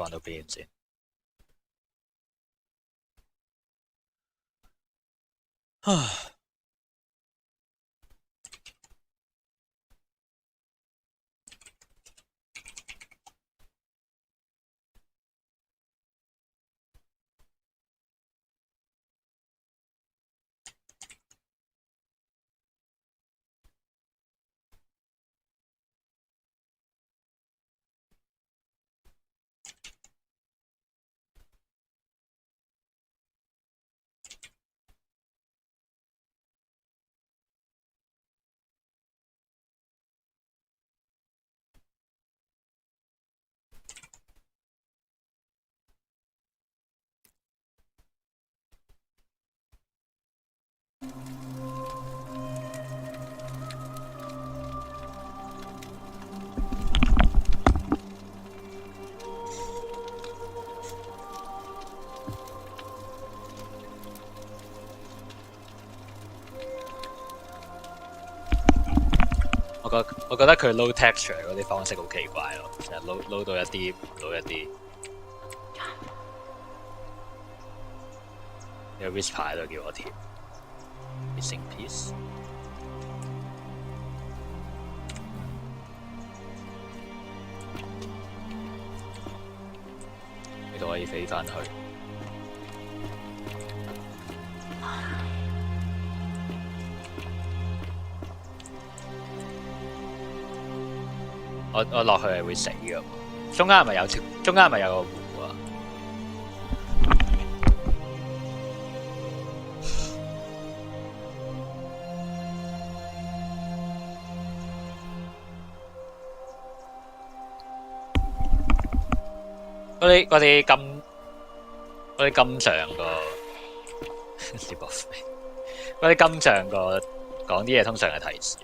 玩到邊先？唉。我覺得佢 load texture 嗰啲方式好奇怪咯，成日 load 到一啲唔到一啲。有 whisper 喺度叫我貼 missing piece。呢度可以飛返去。我落去係會死㗎。中間係咪有個湖啊？嗰啲金像個嗰啲金像個講啲嘢通常係提示嚟。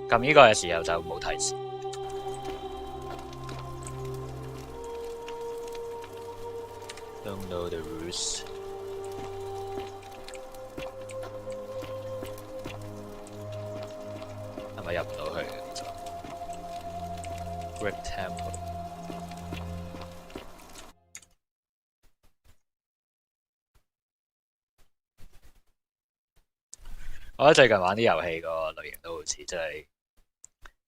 撳呢個嘅時候就冇提示。Don't know the rules。係咪入唔到去嘅？其實 Great Temple。我覺得最近玩啲遊戲個類型都好似，即係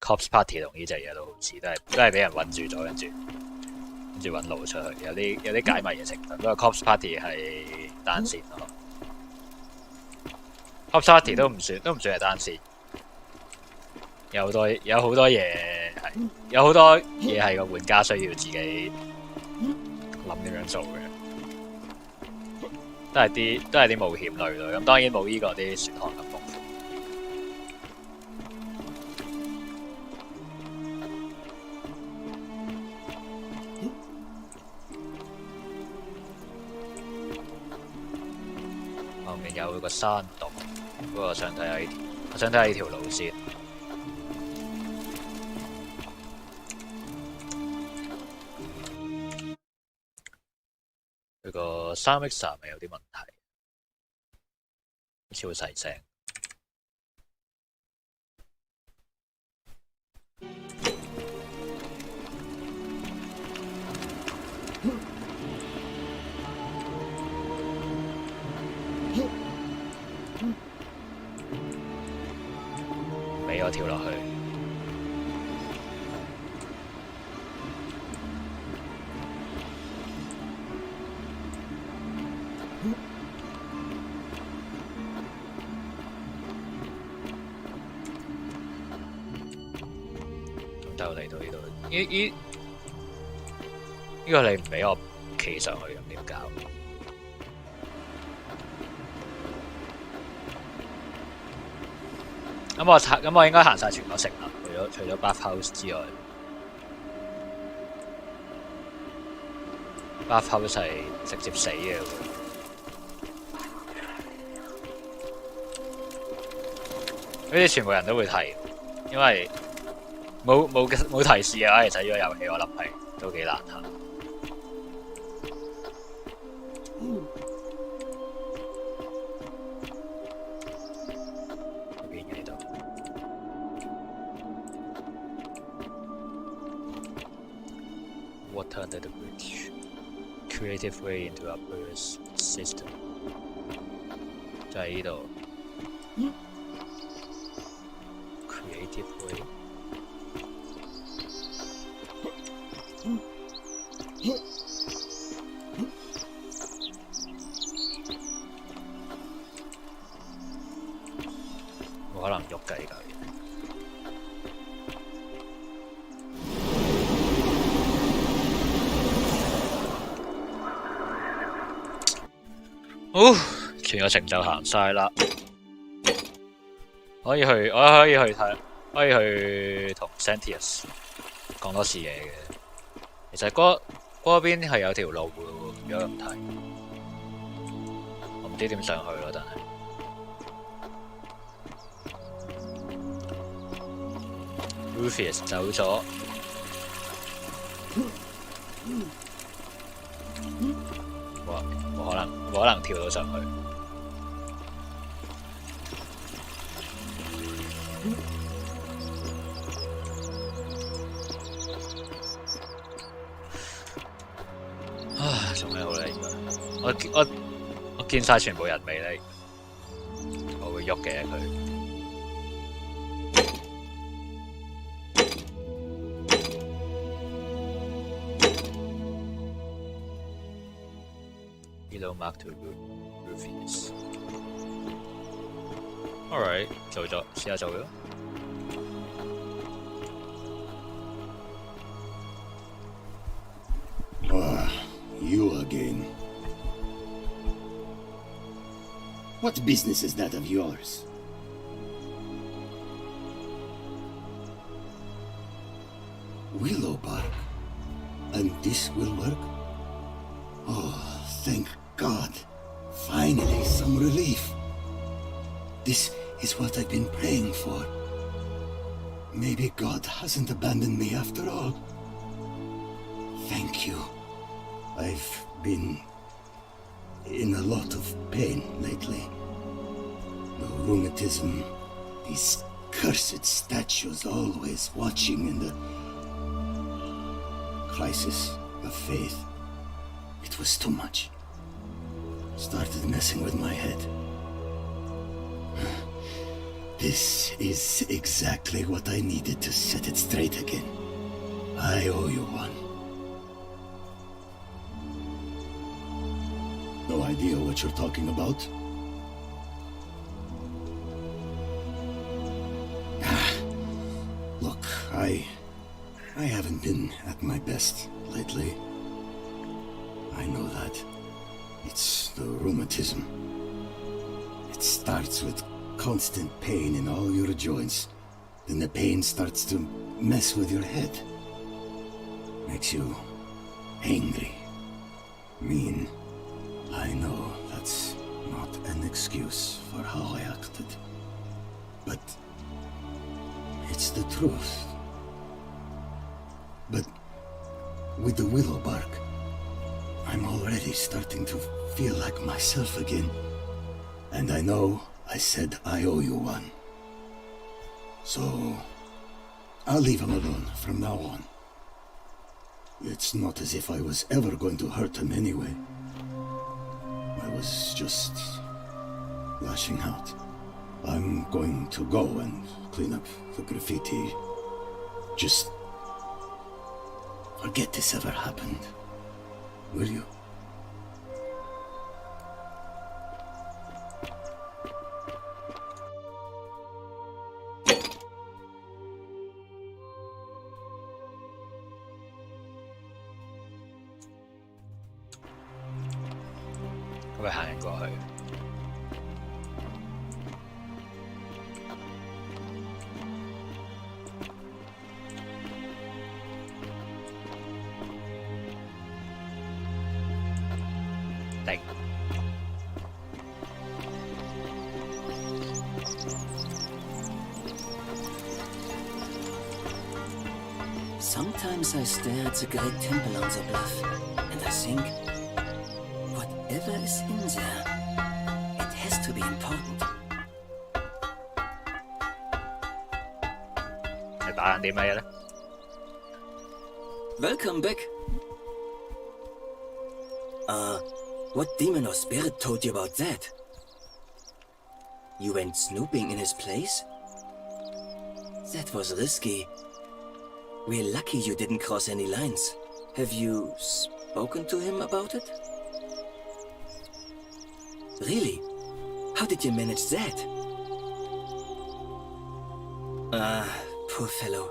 Corpse Party 同呢隻嘢都好似，都係俾人韞住咗，跟住揾路出去，有啲解謎嘅成分。不過 Corpse Party 係單線咯，Corpse Party 都唔算係單線，有好多嘢係個玩家需要自己諗點樣做嘅，都係啲冒險類咯。咁當然冇呢個啲船航咁豐富。後面有個山洞，不過我想睇下呢條路先。佢個3X咪有啲問題，好似好細聲。俾我跳落去。就嚟到呢度，呢個你唔俾我企上去，咁點搞？咁我應該行晒全個城啦，除咗 Bath House 之外 ，Bath House 係直接死嘅。呢啲全部人都會提，因為冇提示啊！其實呢個遊戲我諗係都幾難下。creative way into upper system， 就喺呢度。creative way。冇可能喐㗎呢嚿嘢。全個程就行晒啦，我可以去睇，可以去同 Sentius 講多次嘢嘅。其實嗰邊係有條路嘅喎，如果咁睇，我唔知點上去咯，但係。Rufus 走咗，冇可能跳到上去。仲喺度咧，我見晒全部人未咧，我會喐嘅佢。Mark to Rufus. Alright， 做咗，試下做咗。You again. What business is that of yours? Willowbark. And this will work? Oh, thank God. Finally, some relief. This is what I've been praying for. Maybe God hasn't abandoned me after all. Thank you. I've been in a lot of pain lately. The rheumatism, these cursed statues always watching, and the crisis of faith. It was too much. Started messing with my head. This is exactly what I needed to set it straight again. I owe you one. No idea what you're talking about? Look, I haven't been at my best lately. I know that. It's the rheumatism. It starts with constant pain in all your joints. Then the pain starts to mess with your head. Makes you angry, mean. I know that's not an excuse for how I acted. But it's the truth. But with the Willowbark, I'm already starting to feel like myself again. And I know I said I owe you one. So I'll leave him alone from now on. It's not as if I was ever going to hurt him anyway. I was just lashing out. I'm going to go and clean up the graffiti. Just forget this ever happened. Will you?咁咪行人過去。定。Sometimes I stare at the great temple on the bluff, and I think, whatever is in there, it has to be important. 係打緊啲乜嘢咧 Welcome back. What demon or spirit told you about that? You went snooping in his place? That was risky. We're lucky you didn't cross any lines. Have you spoken to him about it? Really? How did you manage that? Poor fellow.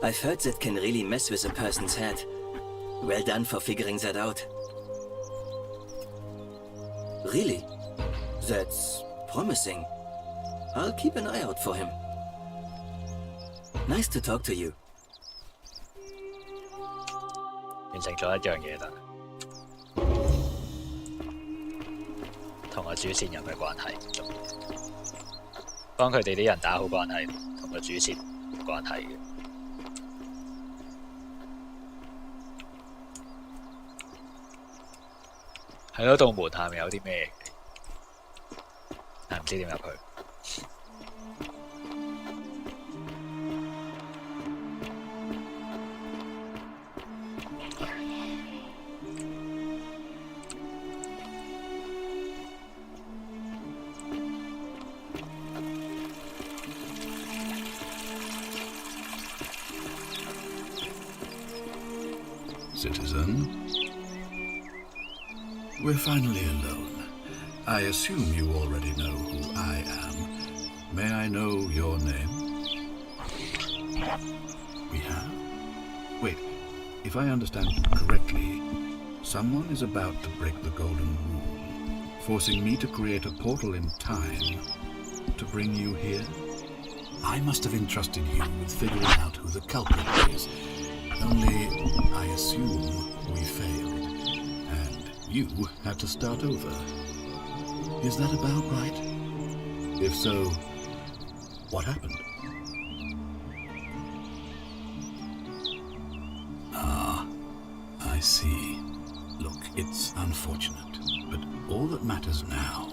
I've heard that can really mess with a person's head. Well done for figuring that out. Really? That's promising. I'll keep an eye out for him. Nice to talk to you. 完成咗一樣嘢啦，同個主線有咩關係？幫佢哋啲人打好關係，同個主線冇關係嘅。係咯，道門下面有啲咩？但唔知點入去。Citizen, we're finally alone. I assume you already know who I am. May I know your name? We have? Wait, if I understand correctly, someone is about to break the Golden Rule, forcing me to create a portal in time to bring you here? I must have entrusted you with figuring out who the culprit is. Only, I assume we failed, and you had to start over. Is that about right? If so, what happened? Ah, I see. Look, it's unfortunate, but all that matters now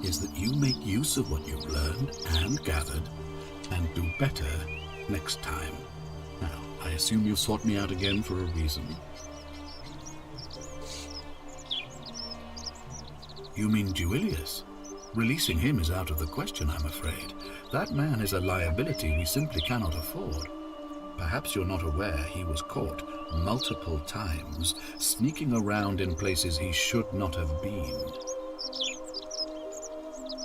is that you make use of what you've learned and gathered, and do better next time. Now, I assume you sought me out again for a reason. You mean Duilius? Releasing him is out of the question, I'm afraid. That man is a liability we simply cannot afford. Perhaps you're not aware he was caught multiple times, sneaking around in places he should not have been.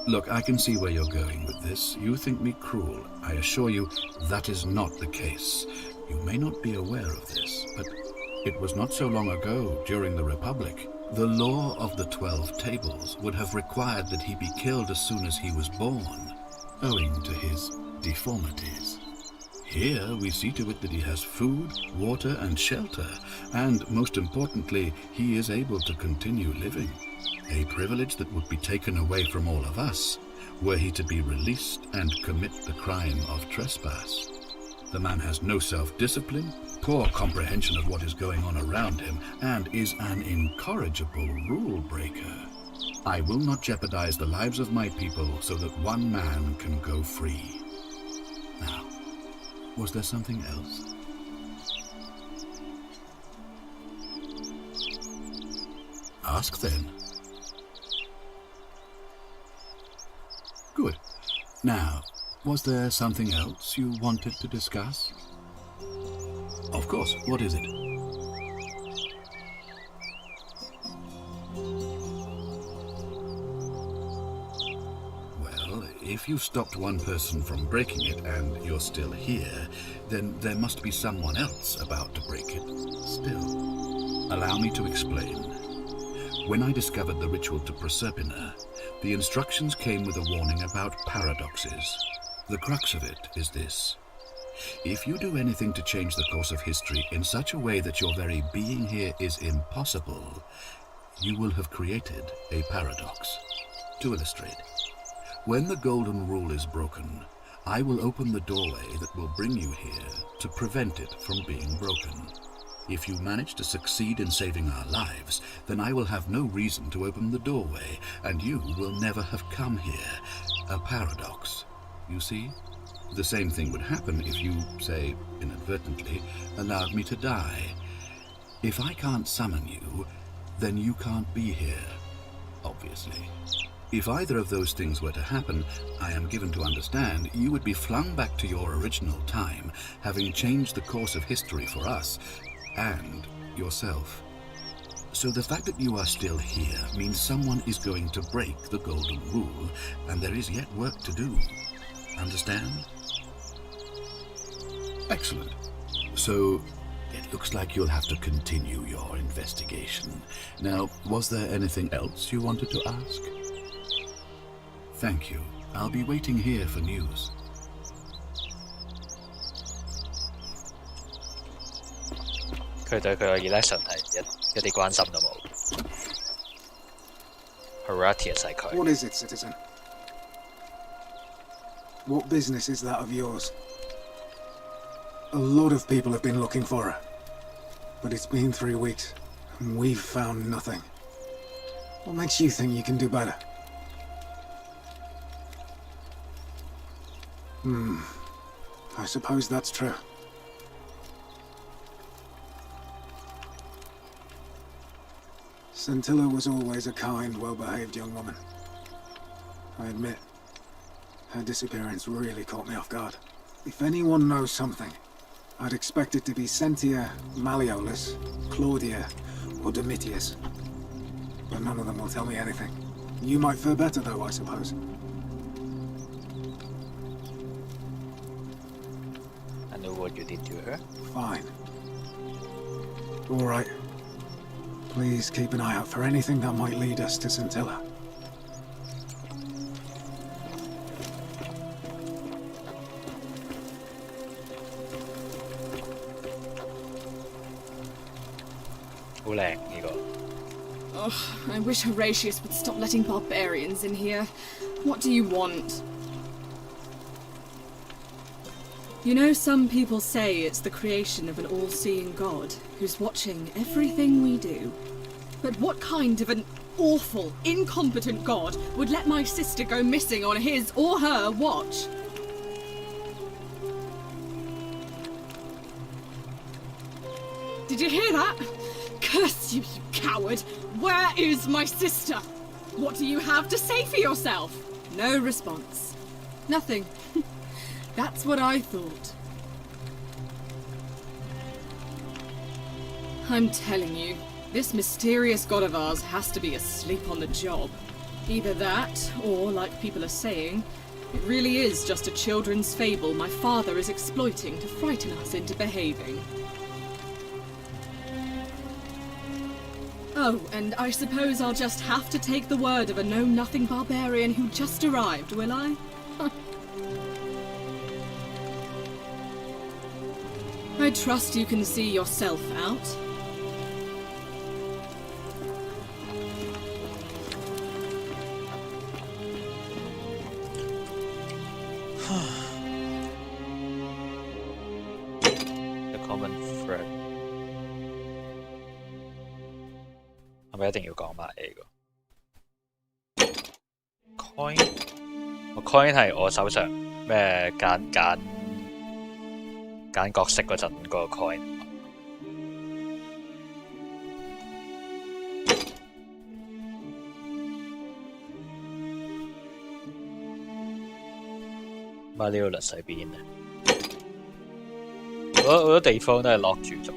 Look, I can see where you're going with this. You think me cruel. I assure you that is not the case. You may not be aware of this, but it was not so long ago, during the Republic, the law of the 12 Tables would have required that he be killed as soon as he was born, owing to his deformities. Here we see to it that he has food, water, and shelter, and most importantly, he is able to continue living. A privilege that would be taken away from all of us were he to be released and commit the crime of trespass. The man has no self-discipline, poor comprehension of what is going on around him, and is an incorrigible rule-breaker. I will not jeopardize the lives of my people so that one man can go free. Now, was there something else? Ask then. Good. Now, was there something else you wanted to discuss? Of course. What is it? Well, if you stopped one person from breaking it and you're still here, then there must be someone else about to break it still. Allow me to explain. When I discovered the ritual to Proserpina, the instructions came with a warning about paradoxes. The crux of it is this. If you do anything to change the course of history in such a way that your very being here is impossible, you will have created a paradox. To illustrate, when the Golden Rule is broken, I will open the doorway that will bring you here to prevent it from being broken. If you manage to succeed in saving our lives, then I will have no reason to open the doorway, and you will never have come here. A paradox. You see? The same thing would happen if you, say, inadvertently, allowed me to die. If I can't summon you, then you can't be here, obviously. If either of those things were to happen, I am given to understand you would be flung back to your original time, having changed the course of history for us and yourself. So the fact that you are still here means someone is going to break the Golden Rule, and there is yet work to do. Understand? Excellent. So, it looks like you'll have to continue your investigation. Now, was there anything else you wanted to ask? Thank you. I'll be waiting here for news. 佢對佢個 election 係一啲關心都冇。Horatius 係佢。 What is it, citizen? What business is that of yours? A lot of people have been looking for her. But it's been 3 weeks, and we've found nothing. What makes you think you can do better? I suppose that's true. Scintilla was always a kind, well-behaved young woman. I admit, her disappearance really caught me off guard. If anyone knows something, I'd expect it to be Sentia, Malleolus, Claudia, or Domitius. But none of them will tell me anything. You might fare better, though, I suppose. I know what you did to her. Fine. All right. Please keep an eye out for anything that might lead us to Scintilla. Oh, I wish Horatius would stop letting barbarians in here. What do you want? You know, some people say it's the creation of an all-seeing god who's watching everything we do. But what kind of an awful, incompetent god would let my sister go missing on his or her watch? Did you hear that? Curse you, you coward! Where is my sister? What do you have to say for yourself? No response. Nothing. That's what I thought. I'm telling you, this mysterious god of ours has to be asleep on the job. Either that, or, like people are saying, it really is just a children's fable my father is exploiting to frighten us into behaving. Oh, and I suppose I'll just have to take the word of a know-nothing barbarian who just arrived, will I? I trust you can see yourself out. The common thread 係咪一定要講埋呢個 coin？ 個 coin 係我手上咩揀角色嗰陣嗰個 coin。Malleolus 喺邊呢？好多地方都係落住咗。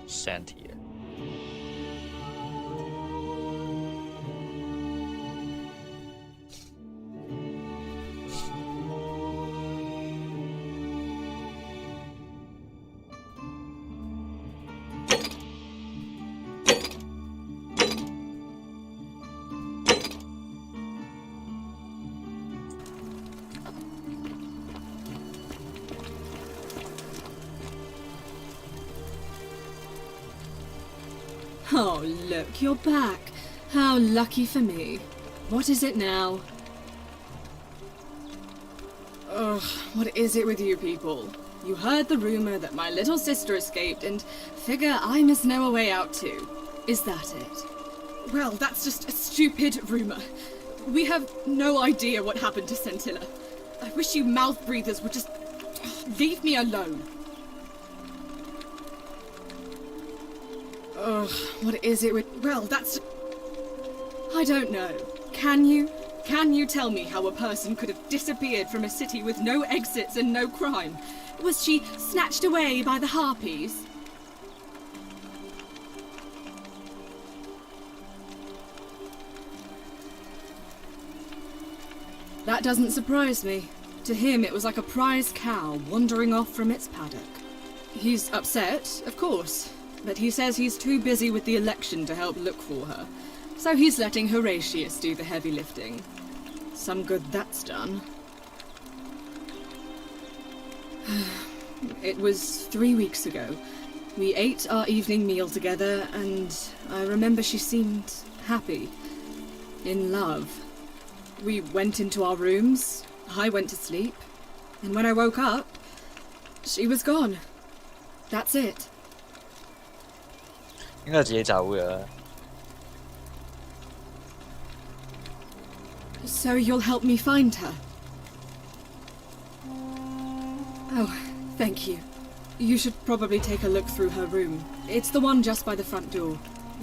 Sentia。Oh, look, you're back. How lucky for me. What is it now? Ugh, what is it with you people? You heard the rumor that my little sister escaped and figure I must know a way out too. Is that it? Well, that's just a stupid rumor. We have no idea what happened to Scintilla. I wish you mouth breathers would just leave me alone. Ugh, what is it with... Well, that's... I don't know. Can you? Can you tell me how a person could have disappeared from a city with no exits and no crime? Was she snatched away by the Harpies? That doesn't surprise me. To him, it was like a prize cow wandering off from its paddock. He's upset, of course, but he says he's too busy with the election to help look for her. So he's letting Horatius do the heavy lifting. Some good that's done. It was 3 weeks ago. We ate our evening meal together, and I remember she seemed happy. In love. We went into our rooms, I went to sleep, and when I woke up, she was gone. That's it. 應該自己走嘅。So you'll help me find her? Oh, thank you. You should probably take a look through her room. It's the one just by the front door.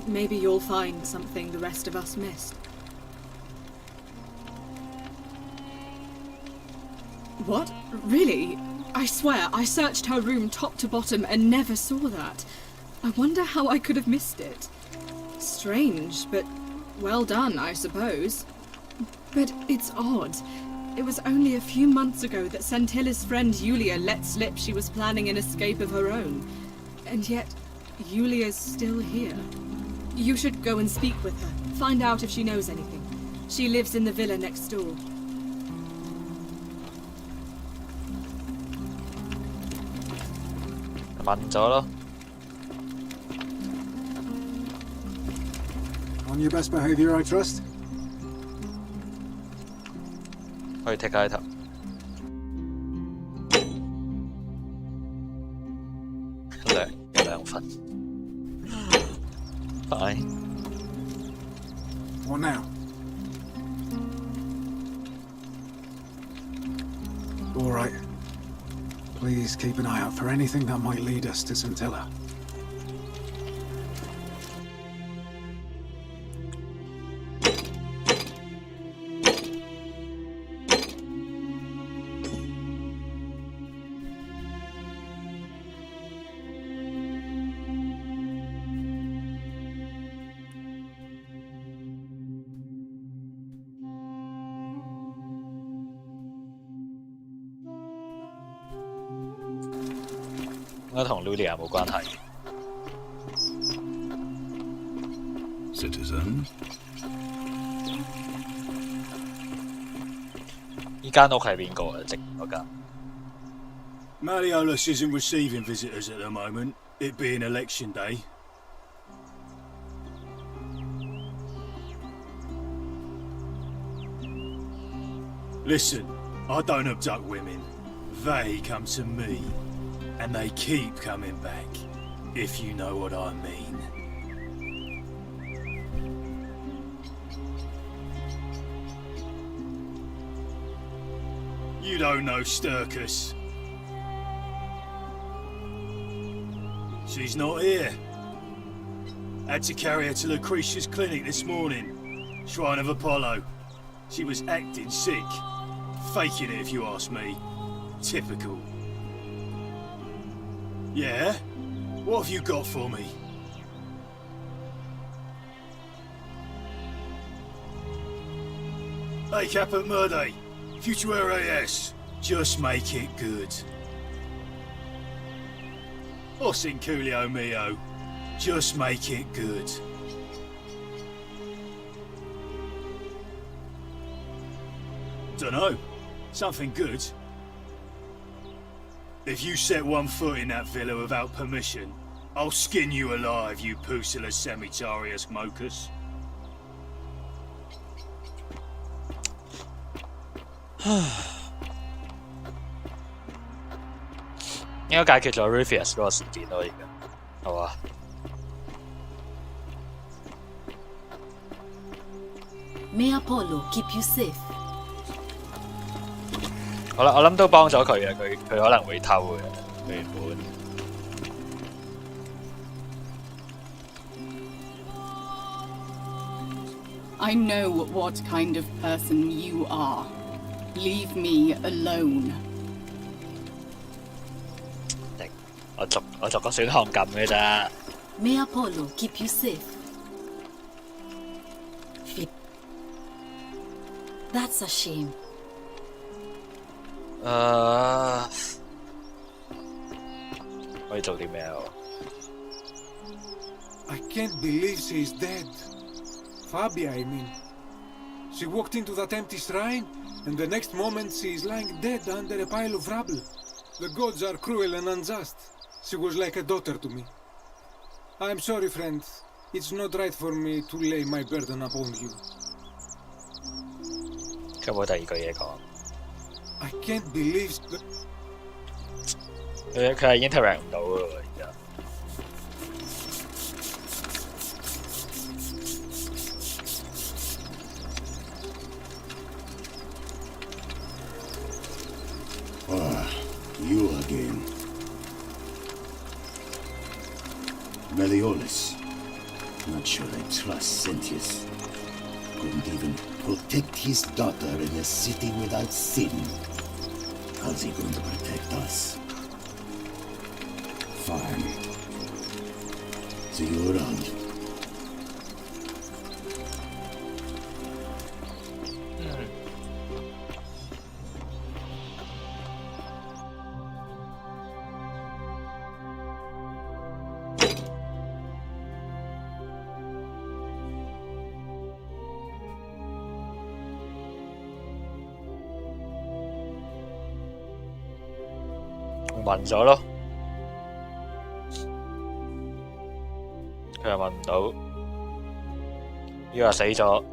Maybe you'll find something the rest of us missed. What? Really? I swear, I searched her room top to bottom and never saw that. I wonder how I could have missed it. Strange, but well done, I suppose. But it's odd. It was only a few months ago that Scintilla's friend Yulia let slip she was planning an escape of her own. And yet, Yulia's still here. You should go and speak with her, find out if she knows anything. She lives in the villa next door. On your best behavior, I trust? 可以踢下頭。兩分。Fine. What now? All right. Please keep an eye out for anything that might lead us to Scintilla. Lulia 冇關係。Citizen. 依間屋係邊個啊？直嗰間。Malleolus isn't receiving visitors at the moment, it being election day. Listen, I don't abduct women. They come to me. And they keep coming back, if you know what I mean. You don't know Sturkis. She's not here. Had to carry her to Lucretia's clinic this morning. Shrine of Apollo. She was acting sick. Faking it, if you ask me. Typical. Yeah? What have you got for me? Hey, Caput Murde. Futuere AS. Just make it good. Or Cinculio Mio. Just make it good. Dunno. Something good. If you set one foot in that villa without permission, I'll skin you alive, you Pusillus Semitarius Mocus. 應該解決咗 Rufus 嗰個事件咯，而家係嘛？May Apollo keep you safe。好啦，我諗都幫咗佢嘅，佢可能會偷嘅，佢原本。I know what kind of person you are. Leave me alone. 我逐個選項撳嘅咋。May Apollo keep you safe. That's a shame. 可以做啲咩啊 I can't believe she's dead. Fabia, I mean. She walked into that empty shrine, and the next moment she is lying dead under a pile of rubble. The gods are cruel and unjust. She was like a daughter to me. I'm sorry, friend. It's not right for me to lay my burden upon you. 佢有冇第二句嘢講？ I can't believe... 佢係 interact 唔到嘅喎，而家。You again. Meliodas. Not sure I trust Sentius. Couldn't even protect his daughter in a city without sin. How's he going to protect us? Fine. See you around.暈咗咯，佢又暈唔到，呢個死咗。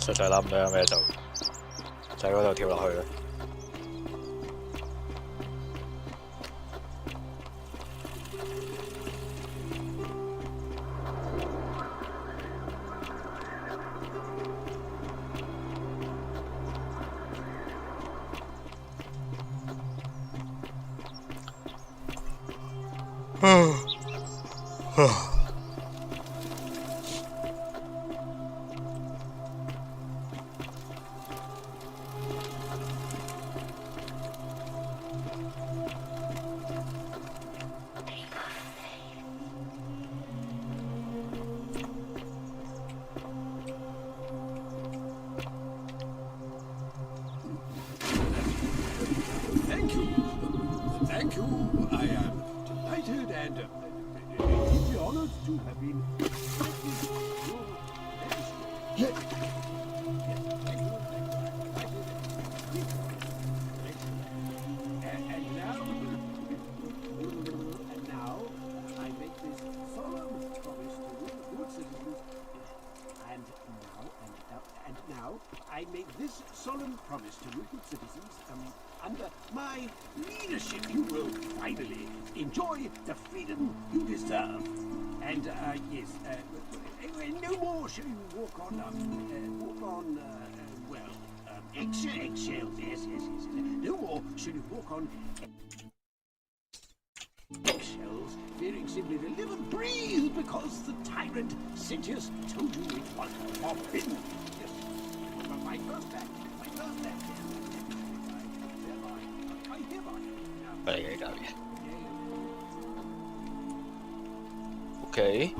實在諗唔到有咩做，就喺嗰度跳落去啦。Thank you. I am delighted and deeply honored to have been. And now, I make this solemn promise to you, good citizens. And now, I make this solemn promise to you, good citizens. Under my leadership, you will finally enjoy the freedom you deserve. And, yes, no more shall you walk on, eggshells, yes. No more shall you walk on eggshells, fearing simply to live and breathe because the tyrant Sentius told you it was forbidden. Yes, my first act. OK。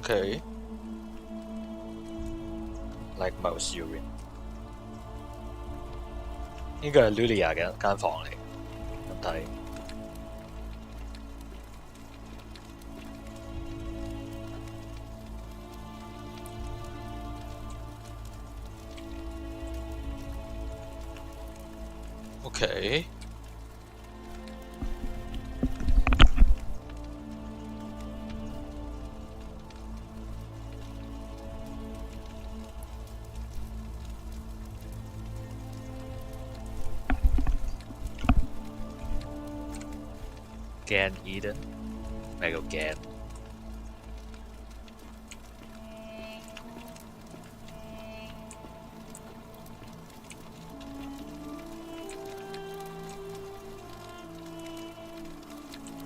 Okay. Like mouse urine. 應該係 Lulia 嘅間房嚟，咁睇。Okay. Gan Eden?咩叫 Gan?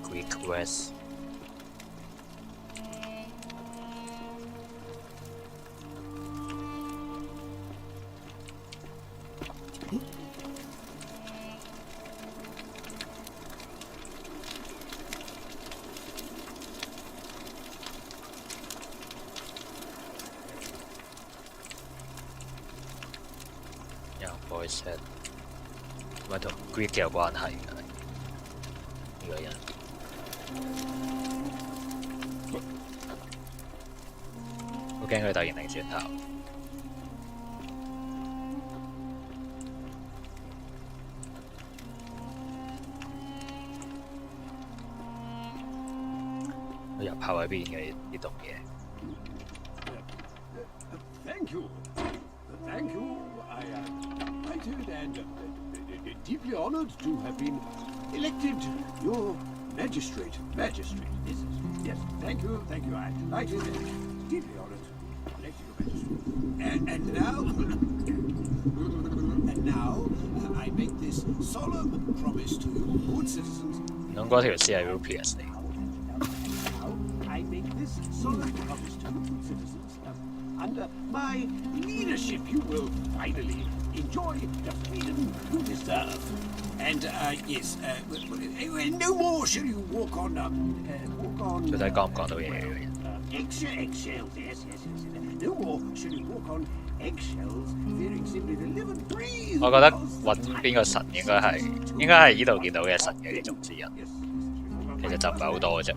Greek West. Voice head 咪同 Greek 有關係嘅呢個人。好驚佢突然擰轉頭。入口喺邊嘅呢棟嘢 Thank you. Thank you. I am delighted and deeply honored to have been elected your magistrate. Magistrate, yes, yes. Thank you. I am delighted and deeply honored to elect your magistrate. And now, I make this solemn promise to you, good citizens. 唔通嗰條線係 Rupius 嚟？ I make this solemn promise to you, good citizens. Under my leadership, you will finally enjoy the freedom you deserve. And yes, no more shall you walk on. 到底講唔講到嘢嘅？ eggshells, yes. No more shall you walk on eggshells, fearing simply to live and breathe. 我覺得揾邊個神應該係呢度見到嘅神嘅其中之一。其實就唔係好多嘅啫。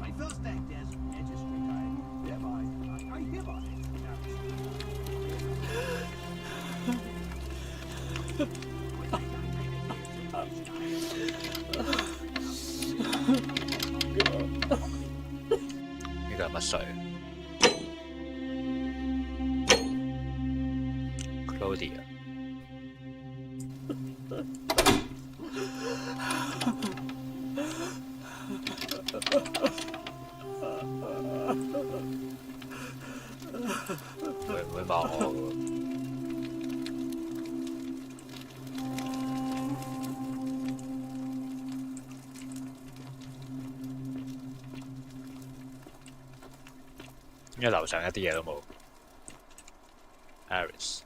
呢個係乜水 ？Claudia。會唔會罵我㗎？因為樓上一啲嘢都冇。Aris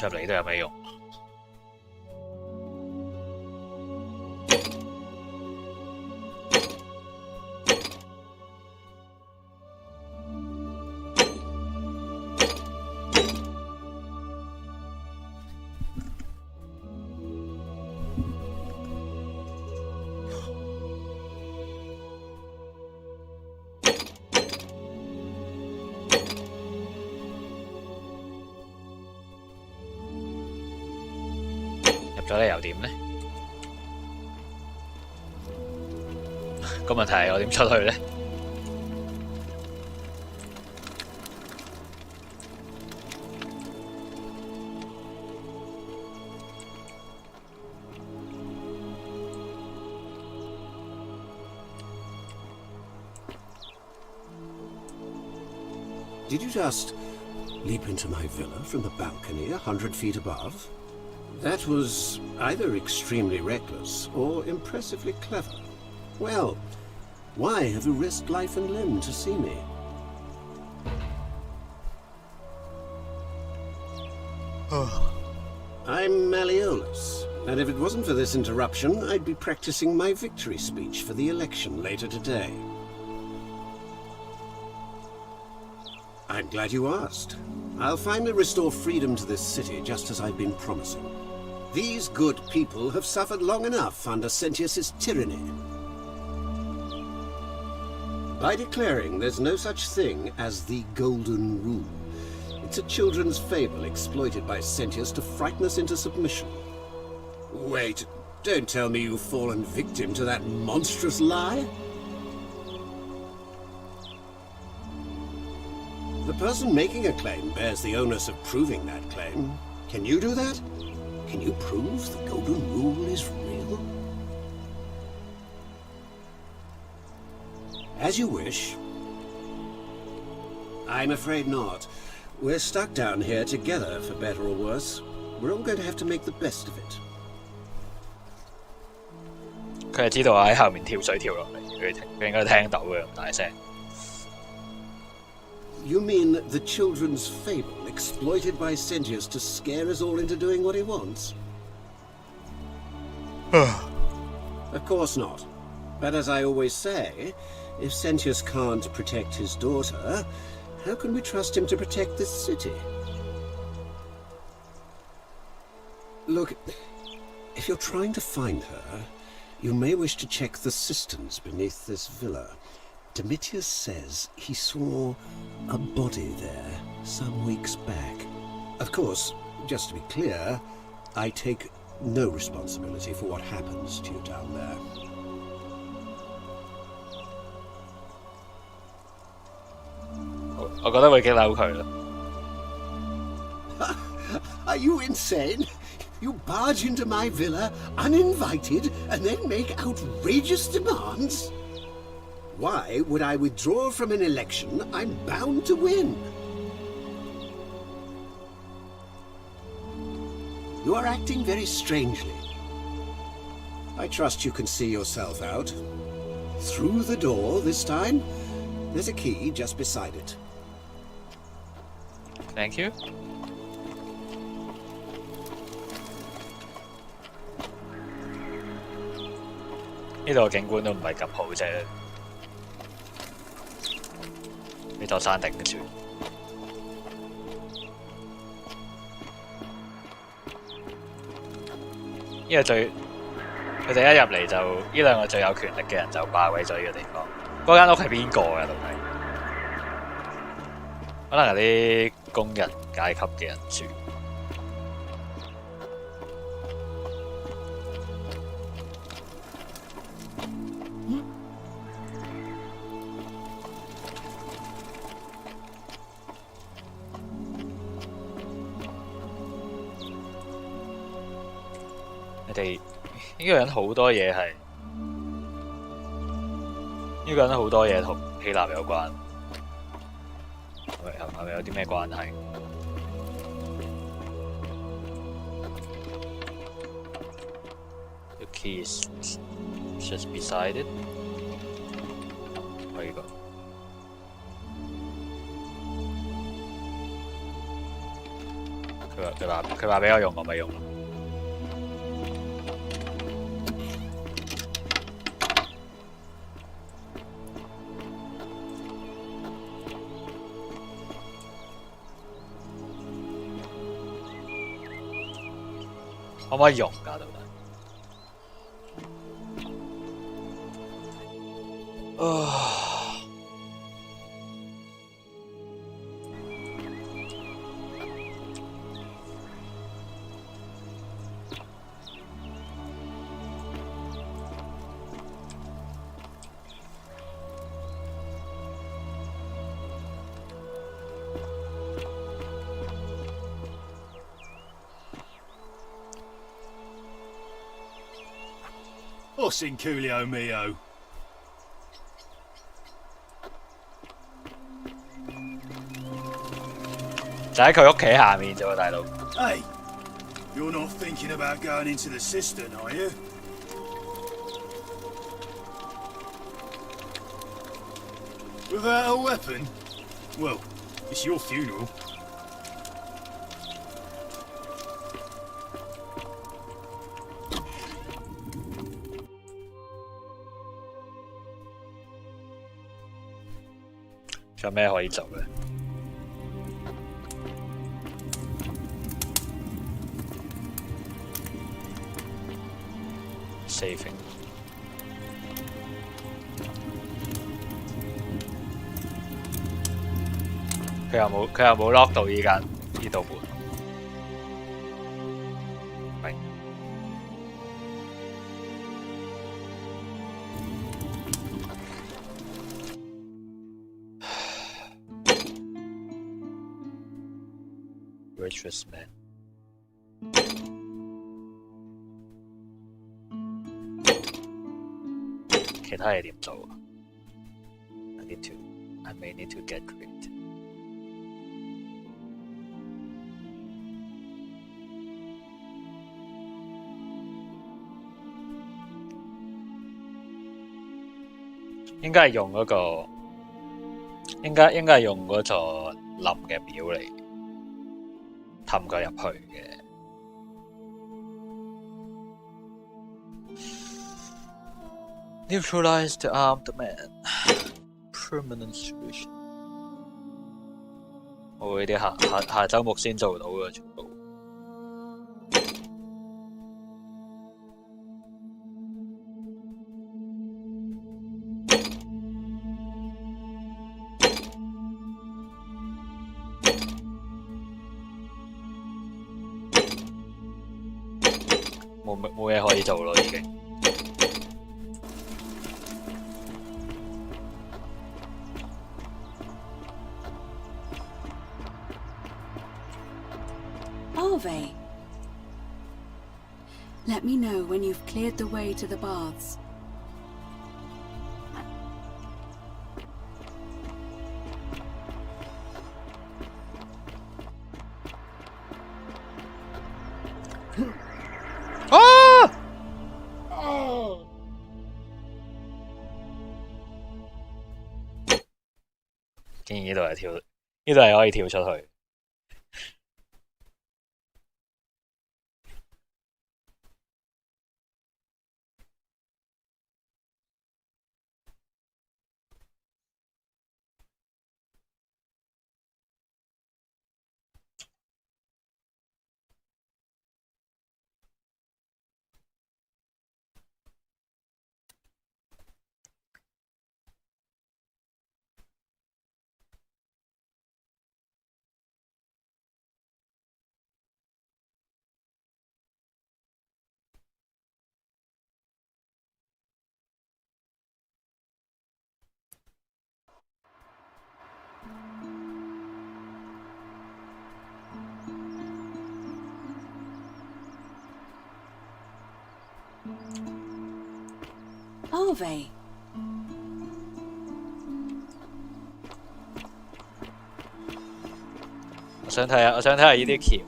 入嚟都有咩用？咗嚟又點呢？個問題係我點出去呢？Did you just leap into my villa from the balcony 100 feet above? That was either extremely reckless or impressively clever. Well, why have you risked life and limb to see me? I'm Malleolus, And if it wasn't for this interruption, I'd be practicing my victory speech for the election later today. I'm glad you asked. I'll finally restore freedom to this city, just as I've been promising. These good people have suffered long enough under Sentius's tyranny. By declaring there's no such thing as the Golden Rule, it's a children's fable exploited by Sentius to frighten us into submission. Wait, don't tell me you've fallen victim to that monstrous lie? The person making a claim bears the onus of proving that claim. Can you do that? Can you prove the Golden Rule is real? As you wish. I'm afraid not. We're stuck down here together, for better or worse. We're all going to have to make the best of it. 佢係知道我喺後面跳水跳落嚟，佢應該聽到嘅咁大聲。You mean the children's fable exploited by Sentius to scare us all into doing what he wants? Of course not. But as I always say, if Sentius can't protect his daughter, how can we trust him to protect this city? Look, if you're trying to find her, you may wish to check the cisterns beneath this villa. Domitius says he saw a body there some weeks back. Of course, just to be clear, I take no responsibility for what happens to you down there. Are you insane? You barge into my villa uninvited and then make outrageous demands? Why would I withdraw from an election I'm bound to win? You are acting very strangely. I trust you can see yourself out. Through the door this time. There's a key just beside it. Thank you. This 度景觀都唔係咁好啫，呢座山頂住。因為佢哋一入嚟就呢兩個最有權力嘅人就霸位咗呢個地方。嗰間屋係邊個㗎？到底？可能係啲工人階級嘅人住。呢個人好多嘢係，呢個人好多嘢同希臘有關，係咪有啲咩關係 ？The key is just beside it。我呢個，佢話俾我用，我咪用。可唔可以用㗎？到底？What's in Coolio Mio? Hey, you're not thinking about going into the cistern, are you? Without a weapon? Well, it's your funeral. 有咩可以做咧 ？Saving。佢又冇 lock 到呢道門。明。Virtuous man。其他嘢點做啊 I may need to get creative。應該係用嗰個，應該係用嗰座林嘅廟嚟氹佢入去嘅。Neutralize the armed man. Permanent solution。我會啲下週末先做到嘅全部。冇嘢可以做咯，已經。Arve, let me know when you've cleared the way to the baths.竟然呢度係可以跳出去。Arve. 我想睇下呢啲橋，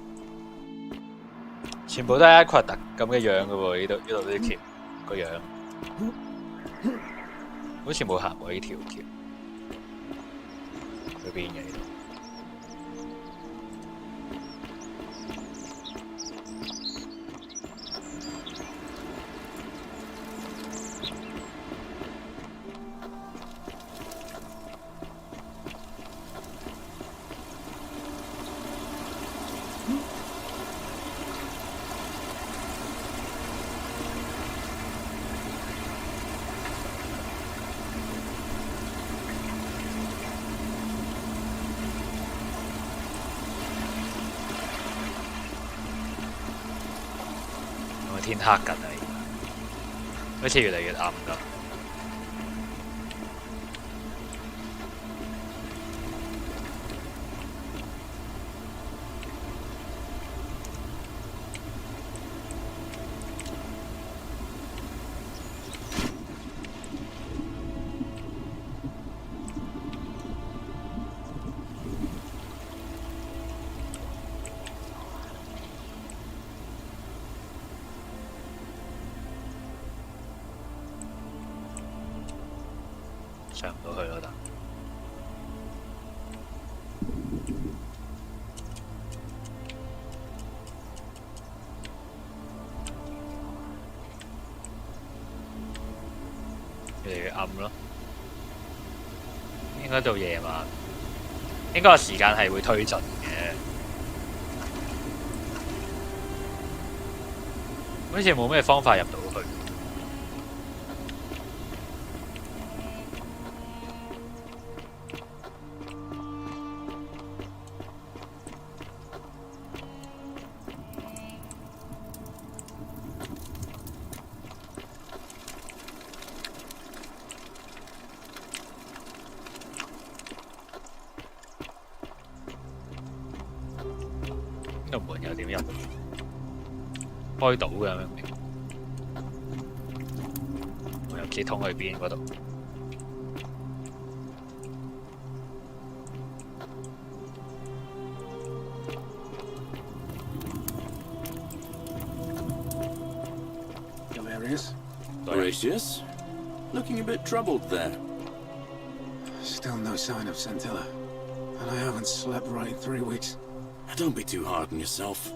全部都係一群特咁嘅樣嘅喎，呢度啲橋個樣，好似冇行過呢條橋，去邊嘅呢度？天黑緊啊！好似越嚟越暗咁。上唔到去咯，越嚟越暗咯，應該到夜晚。應該個時間係會推進嘅。好似冇咩方法入到去。呢度門又點入？開到嘅明明，我又唔知通去邊嗰度。Galerius? Horatius? Looking a bit troubled there. Still no sign of Scintilla. And I haven't slept right in 3 weeks. Don't be too hard on yourself.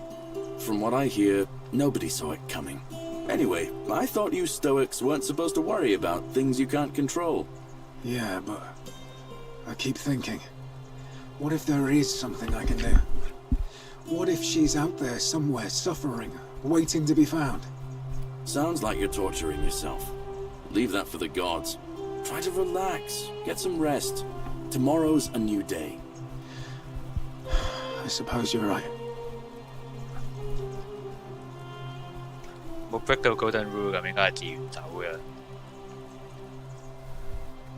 From what I hear, nobody saw it coming. Anyway, I thought you Stoics weren't supposed to worry about things you can't control. Yeah, but I keep thinking, what if there is something I can do? What if she's out there somewhere suffering, waiting to be found? Sounds like you're torturing yourself. Leave that for the gods. Try to relax, get some rest. Tomorrow's a new day. I suppose you're right. 冇 break 到 Golden Rule 咁，應該係自願走嘅。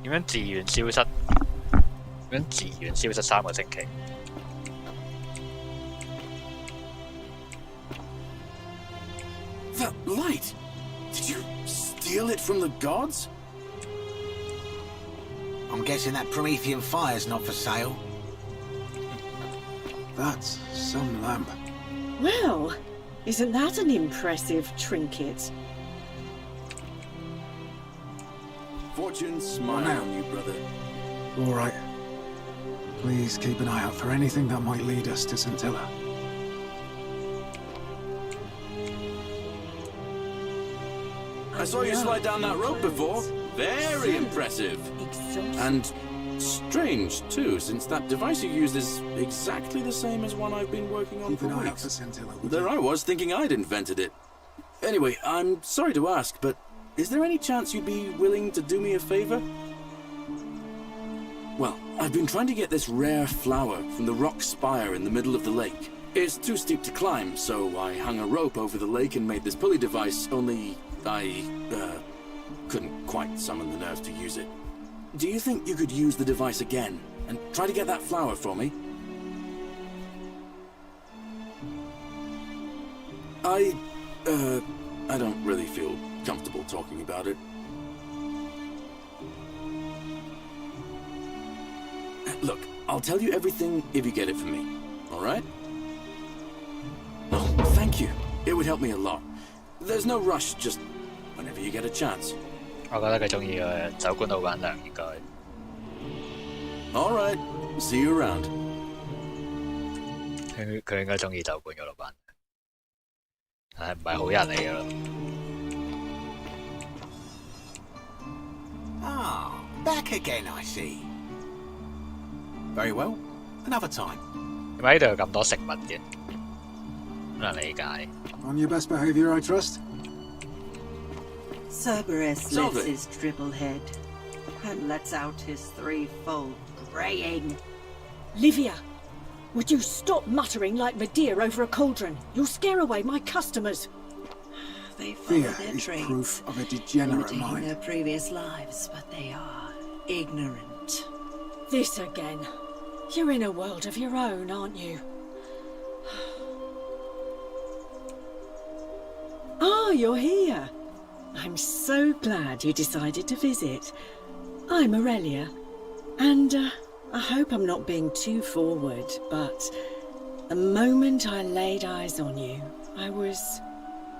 點樣自願消失？點樣自願消失3個星期？ The light! Did you steal it from the gods? I'm guessing that Promethean fire's not for sale. That's some lamp. Well, isn't that an impressive trinket? Fortune smile on you, brother. All right. Please keep an eye out for anything that might lead us to Scintilla. I saw you slide down that rope before. Very impressive. And strange, too, since that device you used is exactly the same as one I've been working on for weeks. There I was, thinking I'd invented it. Anyway, I'm sorry to ask, but is there any chance you'd be willing to do me a favor? Well, I've been trying to get this rare flower from the rock spire in the middle of the lake. It's too steep to climb, so I hung a rope over the lake and made this pulley device, only I couldn't quite summon the nerves to use it. Do you think you could use the device again and try to get that flower for me? I don't really feel comfortable talking about it. Look, I'll tell you everything if you get it for me, all right? Oh, thank you. It would help me a lot. There's no rush, just whenever you get a chance. 我覺得佢中意嘅酒館老闆娘應該。All right, see you around. 佢應該中意酒館嘅老闆，但係唔係好人嚟嘅咯。Ah, back again, I see. Very well. Another time. 點解呢度有咁多食物嘅？好難理解。On your best behavior, I trust? Cerberus lifts his dribble head and lets out his threefold braying. Livia, would you stop muttering like Medea over a cauldron? You'll scare away my customers. They follow Fear their is trade, proof of a degenerate imitating mind. their previous lives, but they are ignorant. This again. You're in a world of your own, aren't you? Ah, you're here. I'm so glad you decided to visit. I'm Aurelia, and I hope I'm not being too forward, but the moment I laid eyes on you, I was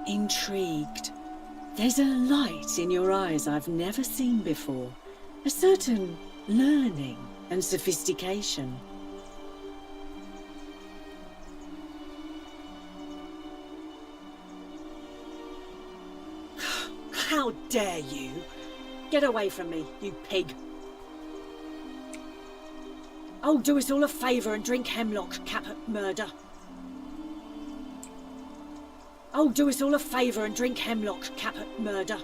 intrigued. There's a light in your eyes I've never seen before, a certain learning and sophistication. How dare you! Get away from me, you pig! Oh, do us all a favour and drink hemlock, Caput Murder. Oh, do us all a favour and drink hemlock, Caput Murder.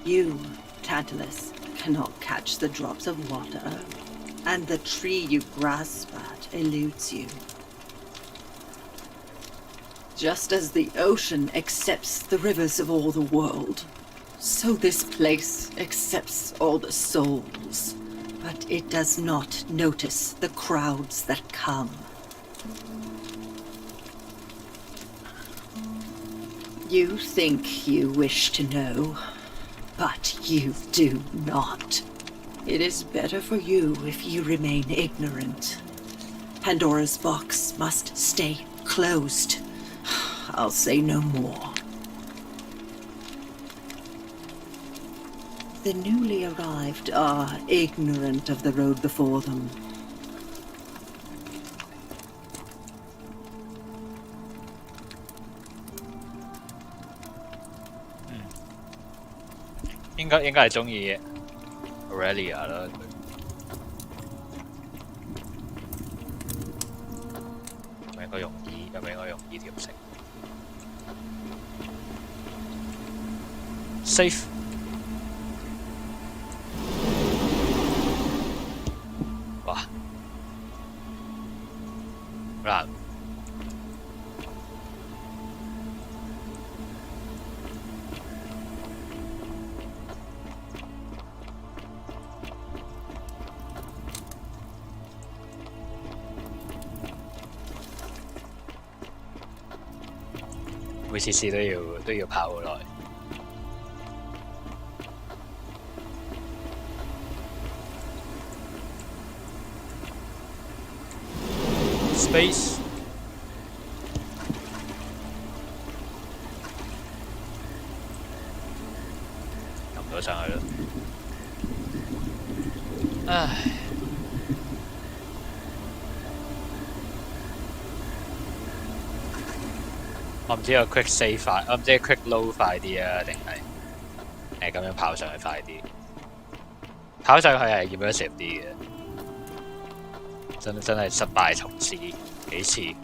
You, Tantalus, cannot catch the drops of water, and the tree you grasp at eludes you. Just as the ocean accepts the rivers of all the world, so this place accepts all the souls, but it does not notice the crowds that come. You think you wish to know, but you do not. It is better for you if you remain ignorant. Pandora's box must stay closed. I'll say no more. The newly arrived are ignorant of the road before them. 應該係中意 Aurelia 啦。有冇應該容易啲食 ？Safe。哇！難。每次試都要跑好耐。Space 撳唔到上去啦。唉。我唔知個 quick save 快，我唔知 quick load 快啲啊，定係咁樣跑上去快啲？跑上去係 immersive 啲嘅，真係失敗重試幾次。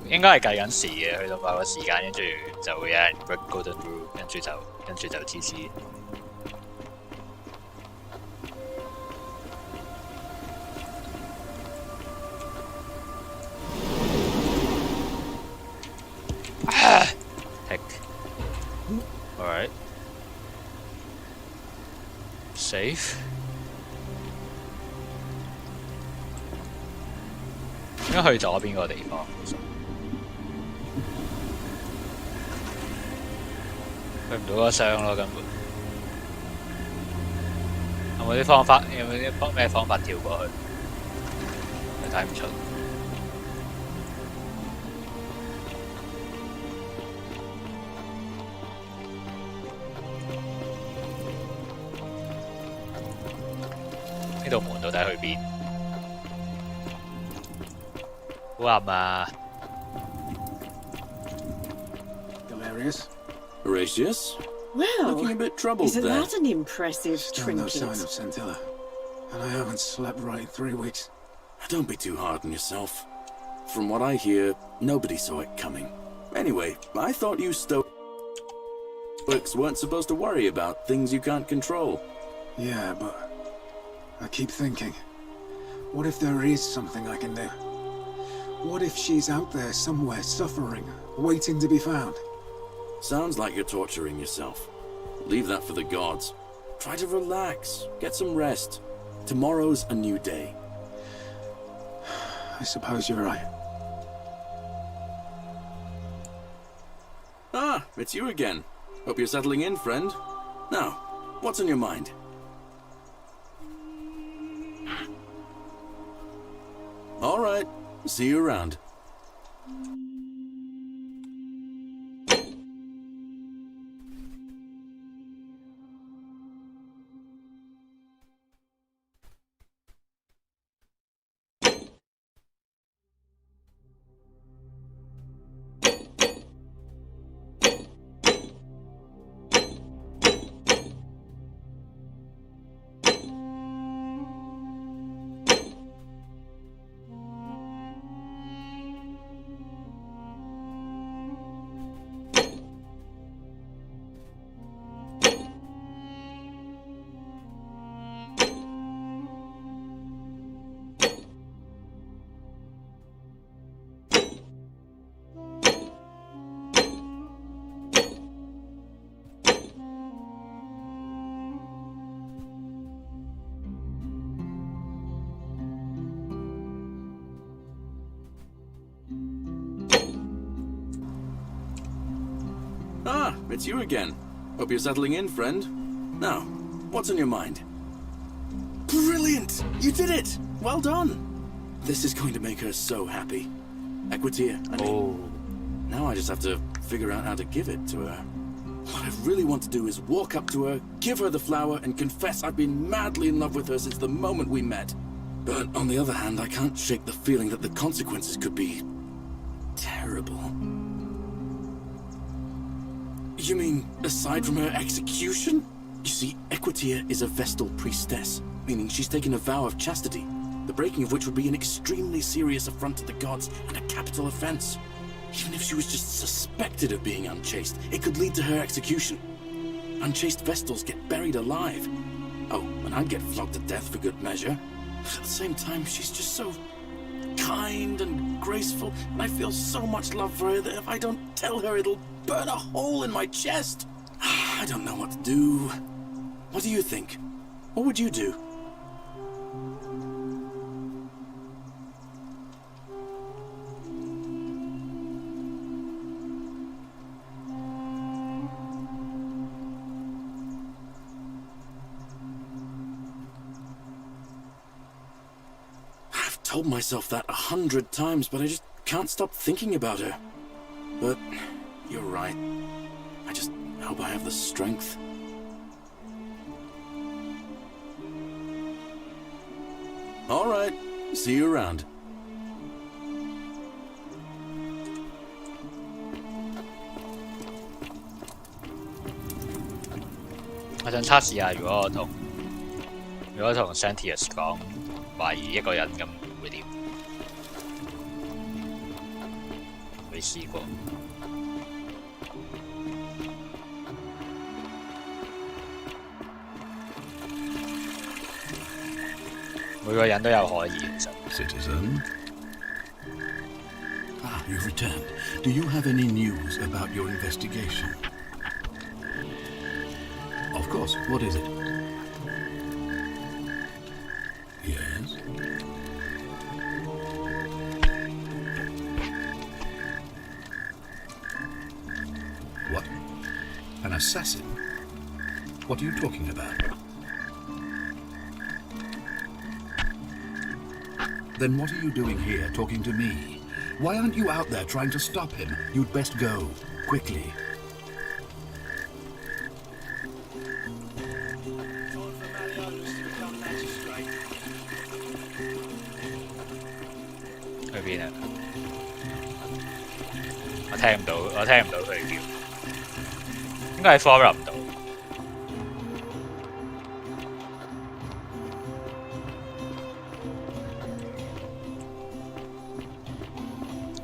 應該係計緊時嘅，去到某個時間，跟住就會有人 break golden rule， 跟住就 GG。Tick。Alright。Safe。應該去左邊個地方，去唔到個箱咯，根本。有冇啲方法？有冇啲咩方法跳過去？我睇唔出。呢道門到底去邊？好暗啊 Galerius? Horatius? Well, looking a bit troubled isn't there. that an impressive Still no sign trinket? of Scintilla, and I haven't slept right in 3 weeks. Don't be too hard on yourself. From what I hear, nobody saw it coming. Anyway, I thought you Stoics weren't supposed to worry about things you can't control. Yeah, but I keep thinking, what if there is something I can do? What if she's out there somewhere suffering, waiting to be found? Sounds like you're torturing yourself. Leave that for the gods. Try to relax, get some rest. Tomorrow's a new day. I suppose you're right. Ah, it's you again. Hope you're settling in, friend. Now, what's on your mind? All right. See you around. Ah, it's you again. Hope you're settling in, friend. Now, what's on your mind? Brilliant! You did it! Well done! This is going to make her so happy. Equitia, I mean. Now I just have to figure out how to give it to her. What I really want to do is walk up to her, give her the flower, and confess I've been madly in love with her since the moment we met. But on the other hand, I can't shake the feeling that the consequences could be terrible. You mean, aside from her execution? You see, Equitia is a Vestal priestess, meaning she's taken a vow of chastity, the breaking of which would be an extremely serious affront to the gods and a capital offense. Even if she was just suspected of being unchaste, it could lead to her execution. Unchaste Vestals get buried alive. Oh, and I'd get flogged to death for good measure. But at the same time, she's just so kind and graceful, and I feel so much love for her that if I don't tell her, it'll burn a hole in my chest. I don't know what to do. What do you think? What would you do? I've told myself that 100 times, but I just can't stop thinking about her. But you're right. I just hope I have the strength. All right. See you around.我想測試下，如果我同 Sentius 講懷疑一個人咁會點？未試過。每個人都有可疑，其實。Citizen? Ah, you've returned. Do you have any news about your investigation? Of course. What is it? Yes? What? An assassin? What are you talking about? Then what are you doing here talking to me? Why aren't you out there trying to stop him? You'd best go. Quickly.我聽唔到佢叫，應該喺 forum 度。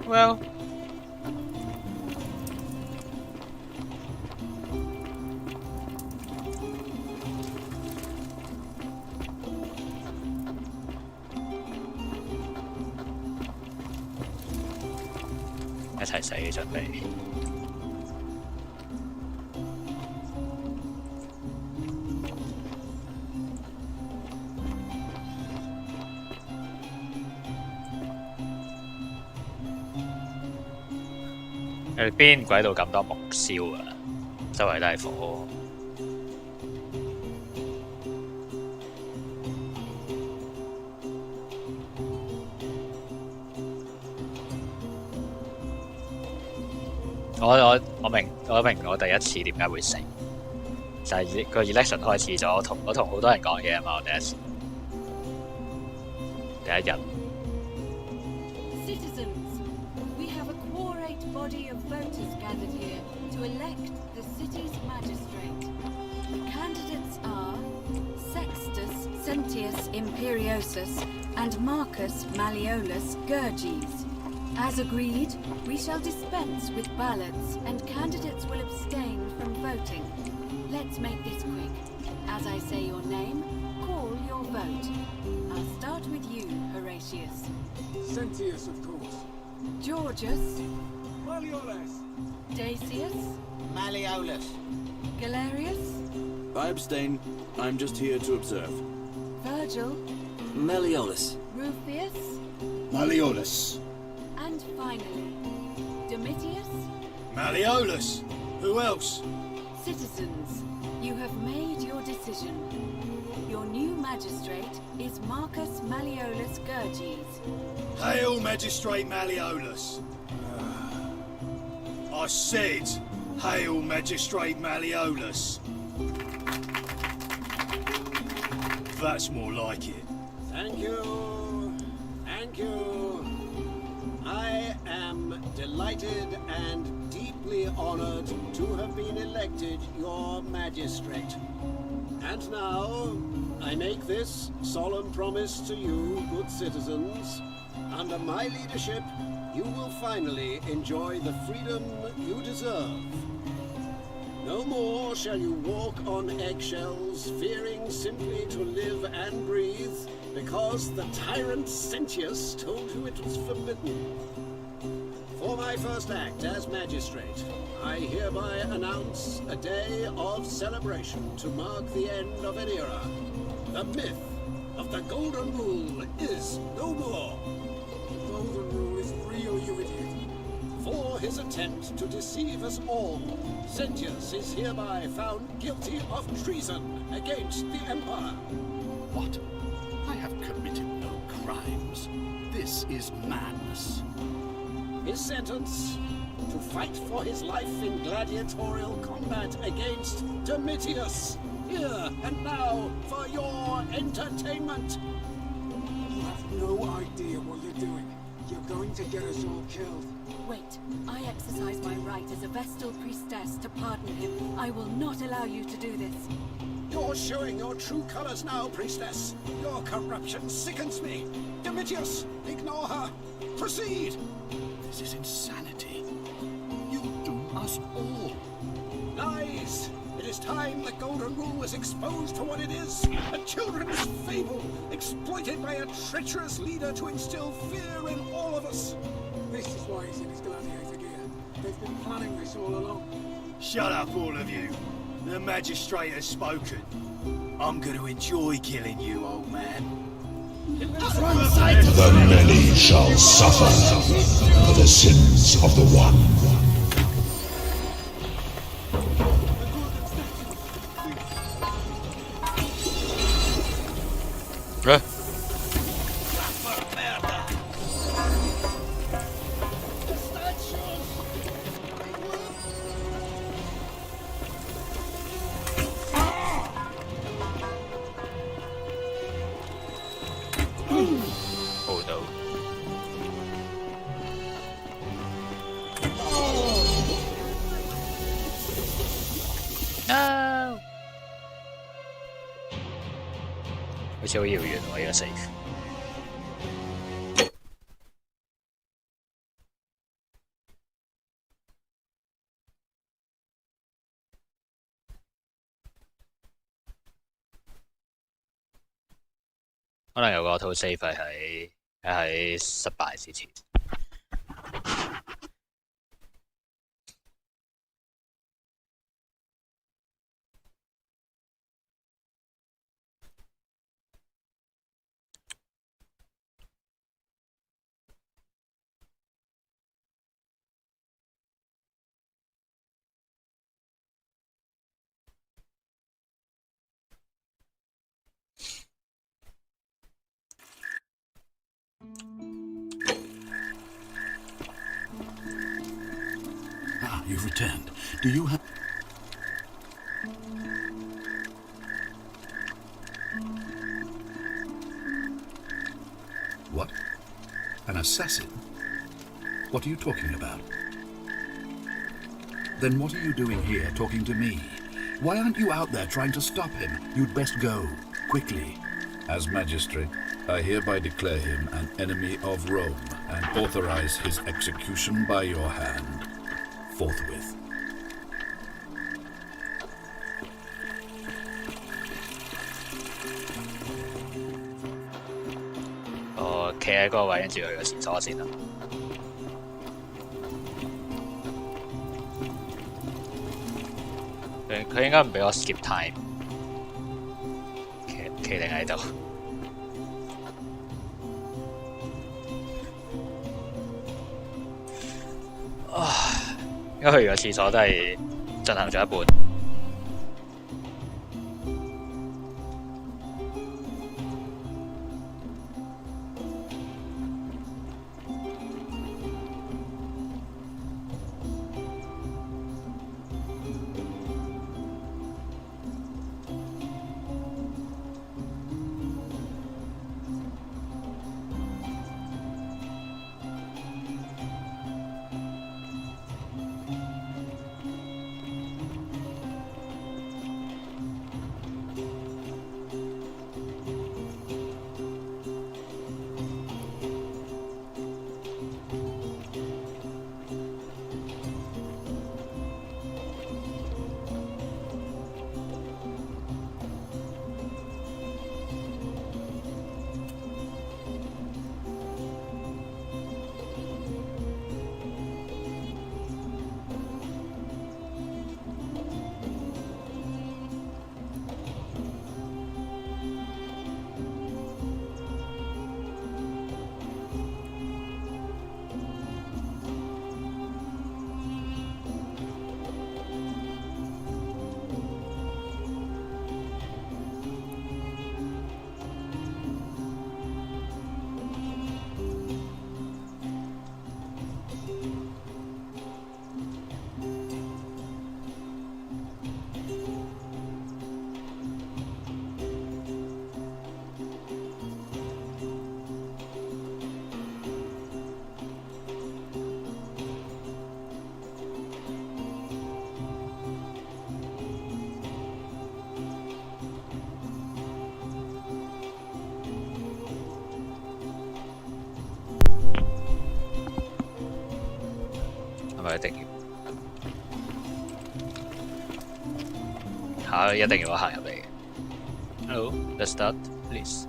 Well， 一齊死嘅準備。佢哋邊鬼度咁多木燒啊？周圍都係火。我明我第一次點解會死，就係個 election 開始咗，我同好多人講嘢啊嘛，我第一日。Citizens, we have a quorate body of voters gathered here to elect the city's magistrate. The candidates are Sextus Sentius Imperiosus and Marcus Malleolus Gurges. As agreed, we shall dispense with ballots and candidates will abstain from voting. Let's make this quick. As I say your name, call your vote. I'll start with you, Horatius. Sentius, of course. Georgius. Malleolus. Dacius. Malleolus. Galerius. I abstain. I'm just here to observe. Virgil. Malleolus. Rufius. Malleolus. And finally, Domitius. Malleolus. Who else? Citizens, you have made your decision. Your new magistrate is Marcus Malleolus Gurges. Hail, Magistrate Malleolus. I said, hail, Magistrate Malleolus. That's more like it. Thank you. Thank you. I am delighted and deeply honored to have been elected your magistrate. And now, I make this solemn promise to you, good citizens. Under my leadership, you will finally enjoy the freedom you deserve. No more shall you walk on eggshells, fearing simply to live and breathe, because the tyrant Sentius told you it was forbidden. For my first act as magistrate, I hereby announce a day of celebration to mark the end of an era. The myth of the Golden Rule is no more. The Golden Rule is real, you idiot. For his attempt to deceive us all, Sentius is hereby found guilty of treason against the Empire. What? I have committed no crimes. This is madness. His sentence: to fight for his life in gladiatorial combat against Domitius. Here and now for your entertainment. You have no idea what you're doing. You're going to get us all killed. Wait, I exercise my right as a Vestal priestess to pardon him. I will not allow you to do this. You're showing your true colors now, priestess. Your corruption sickens me. Domitius, ignore her. Proceed. This is insanity. You'll doom us all. Lies. It is time the Golden Rule was exposed for what it is. A children's fable, exploited by a treacherous leader to instill fear in all of us. This is why he's in his gladiator gear. They've been planning this all along. Shut up, all of you. The magistrate has spoken. I'm going to enjoy killing you, old man. The many shall suffer for the sins of the one. Oh no. No! 好似好遙遠喎，呢個 save。可能有個套 save 係喺失敗之前。you've returned. Do you have... What? An assassin? What are you talking about? Then what are you doing here talking to me? Why aren't you out there trying to stop him? You'd best go, quickly. As Magistrate, I hereby declare him an enemy of Rome and authorize his execution by your hand, forthwith.我企喺嗰個位，跟住去個廁所先啦。佢應該唔俾我 skip time， 企定喺度。應該去個廁所都係進行咗一半。係咪一定要？嚇！一定要我行入嚟嘅。Hello, let's start, please.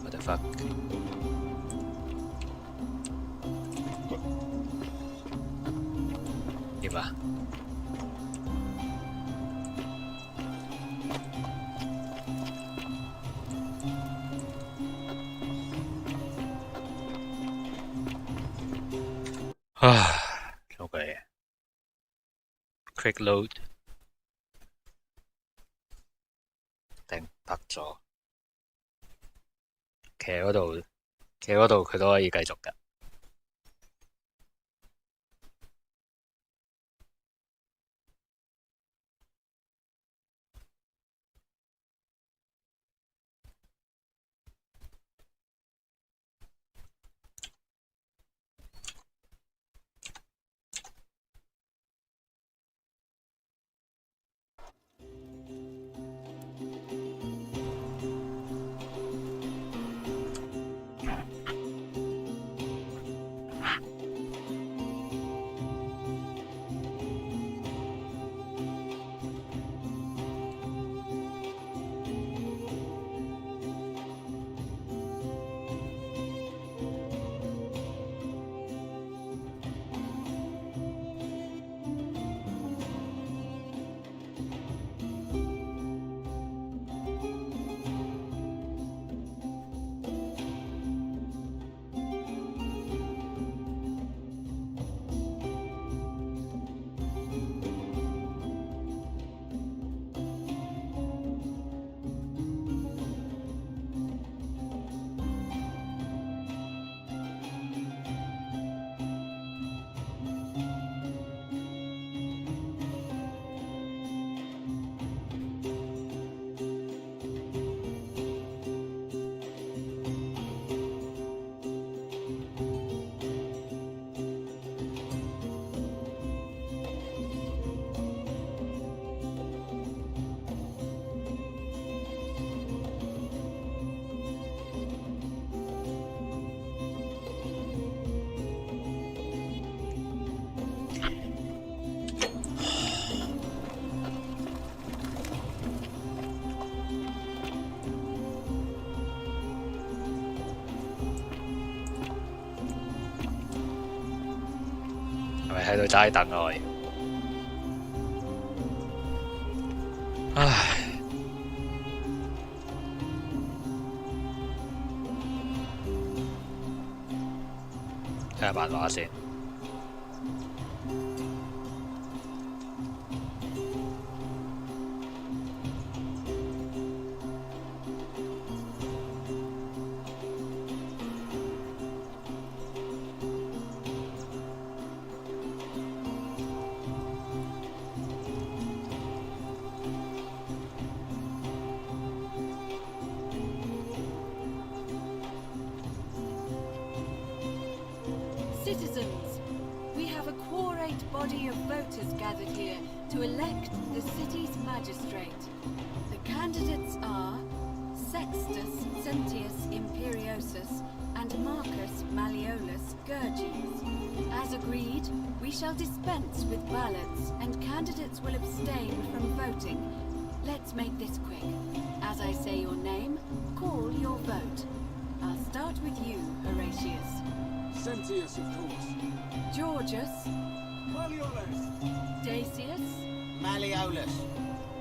What the fuck? 點啊？Okay. Quick load. 頂拍咗。企喺嗰度，佢都可以繼續㗎。喺度齋等我。唉。睇下漫畫先。Citizens, we have a quorate body of voters gathered here to elect the city's magistrate. The candidates are Sextus Sentius Imperiosus and Marcus Malleolus Gurges. As agreed, we shall dispense with ballots and candidates will abstain from voting. Let's make this quick. As I say your name, call your vote. I'll start with you, Horatius. Sentius, of course. Georgius. Malleolus. Dacius. Malleolus.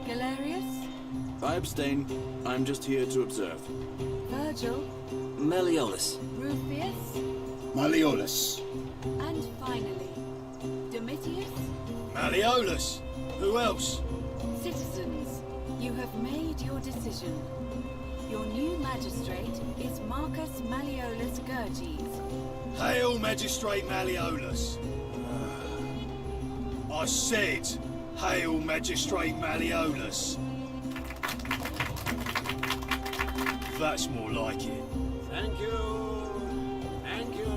Galerius. I abstain. I'm just here to observe. Virgil. Malleolus. Rufius. Malleolus. And finally, Domitius. Malleolus. Who else? Citizens, you have made your decision. Your new magistrate is Marcus Malleolus Gurges. Hail, Magistrate Malleolus. I said, hail, Magistrate Malleolus. That's more like it. Thank you. Thank you.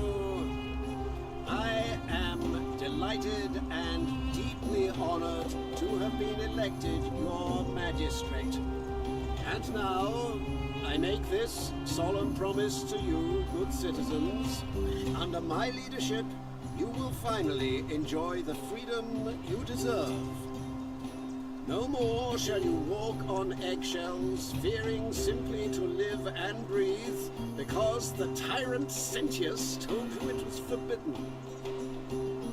I am delighted and deeply honored to have been elected your magistrate. And now, I make this solemn promise to you, good citizens. Under my leadership, you will finally enjoy the freedom you deserve. No more shall you walk on eggshells, fearing simply to live and breathe, because the tyrant Sentius told you it was forbidden.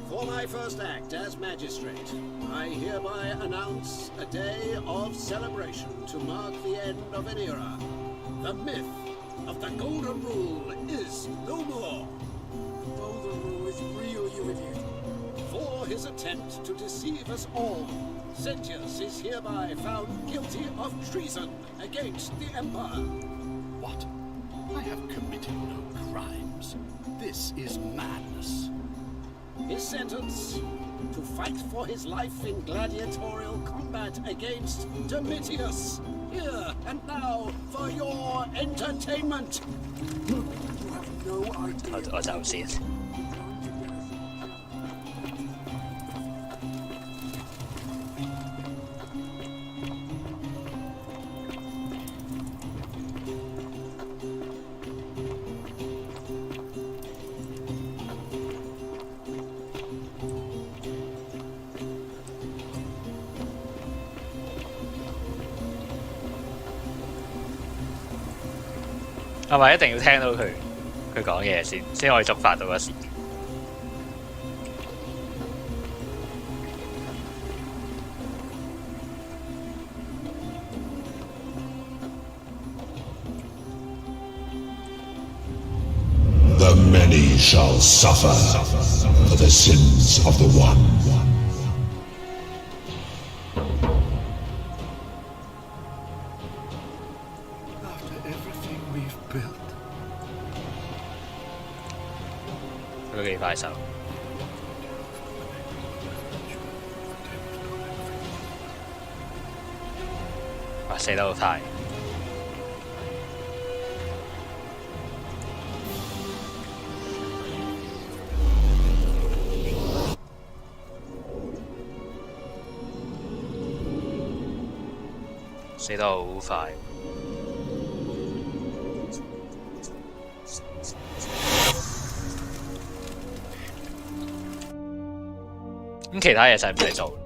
For my first act as magistrate, I hereby announce a day of celebration to mark the end of an era. The myth of the Golden Rule is no more. The Golden Rule is real, you idiot. For his attempt to deceive us all, Sentius is hereby found guilty of treason against the Empire. What? I have committed no crimes. This is madness. His sentence: to fight for his life in gladiatorial combat against Domitius. Here and now for your entertainment. You have no idea. 我走先。係咪一定要聽到佢講嘢先可以觸發到個事件？The many shall suffer for the sins of the one.佢幾快手，哇！死得好快，死得好快。咁其他嘢使唔使做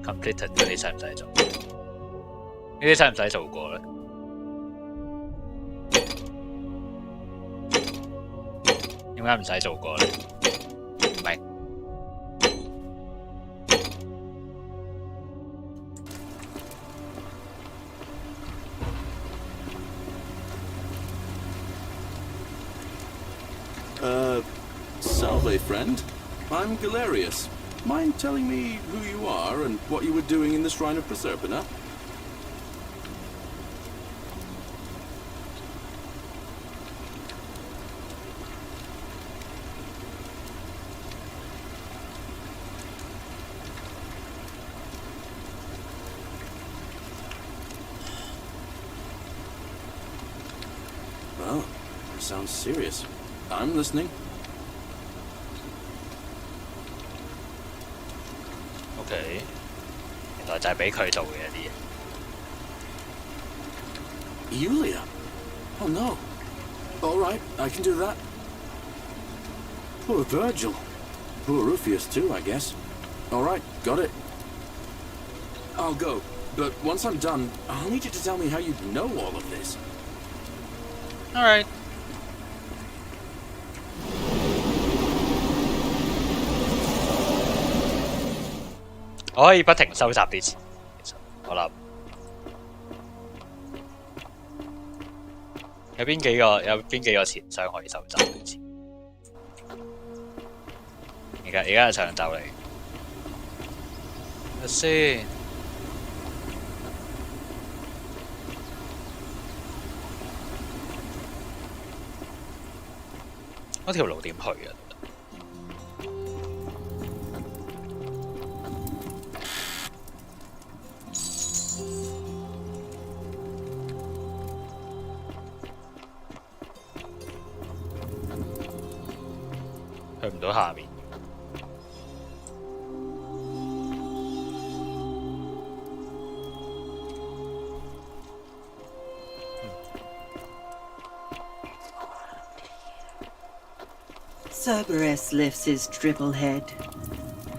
？completed 嗰啲使唔使做？呢啲使唔使做過咧？點解唔使做過咧？唔明。Cosplay friend. I'm Galerius. Mind telling me who you are and what you were doing in the Shrine of Proserpina? Well, that sounds serious. I'm listening. OK， 原來就係俾佢做嘅啲嘢。 Yulia? Oh no. All right, I can do that. Poor Virgil. Poor Rufius too, I guess. All right, got it. I'll go, but once I'm done, I'll need you to tell me how you know all of this. All right. 我可以不停收集啲錢，其實我諗有邊幾個錢箱可以收集啲錢？而家係長袖嚟，睇先。嗰條路點去啊？去唔到下面。Cerberus lifts his triple head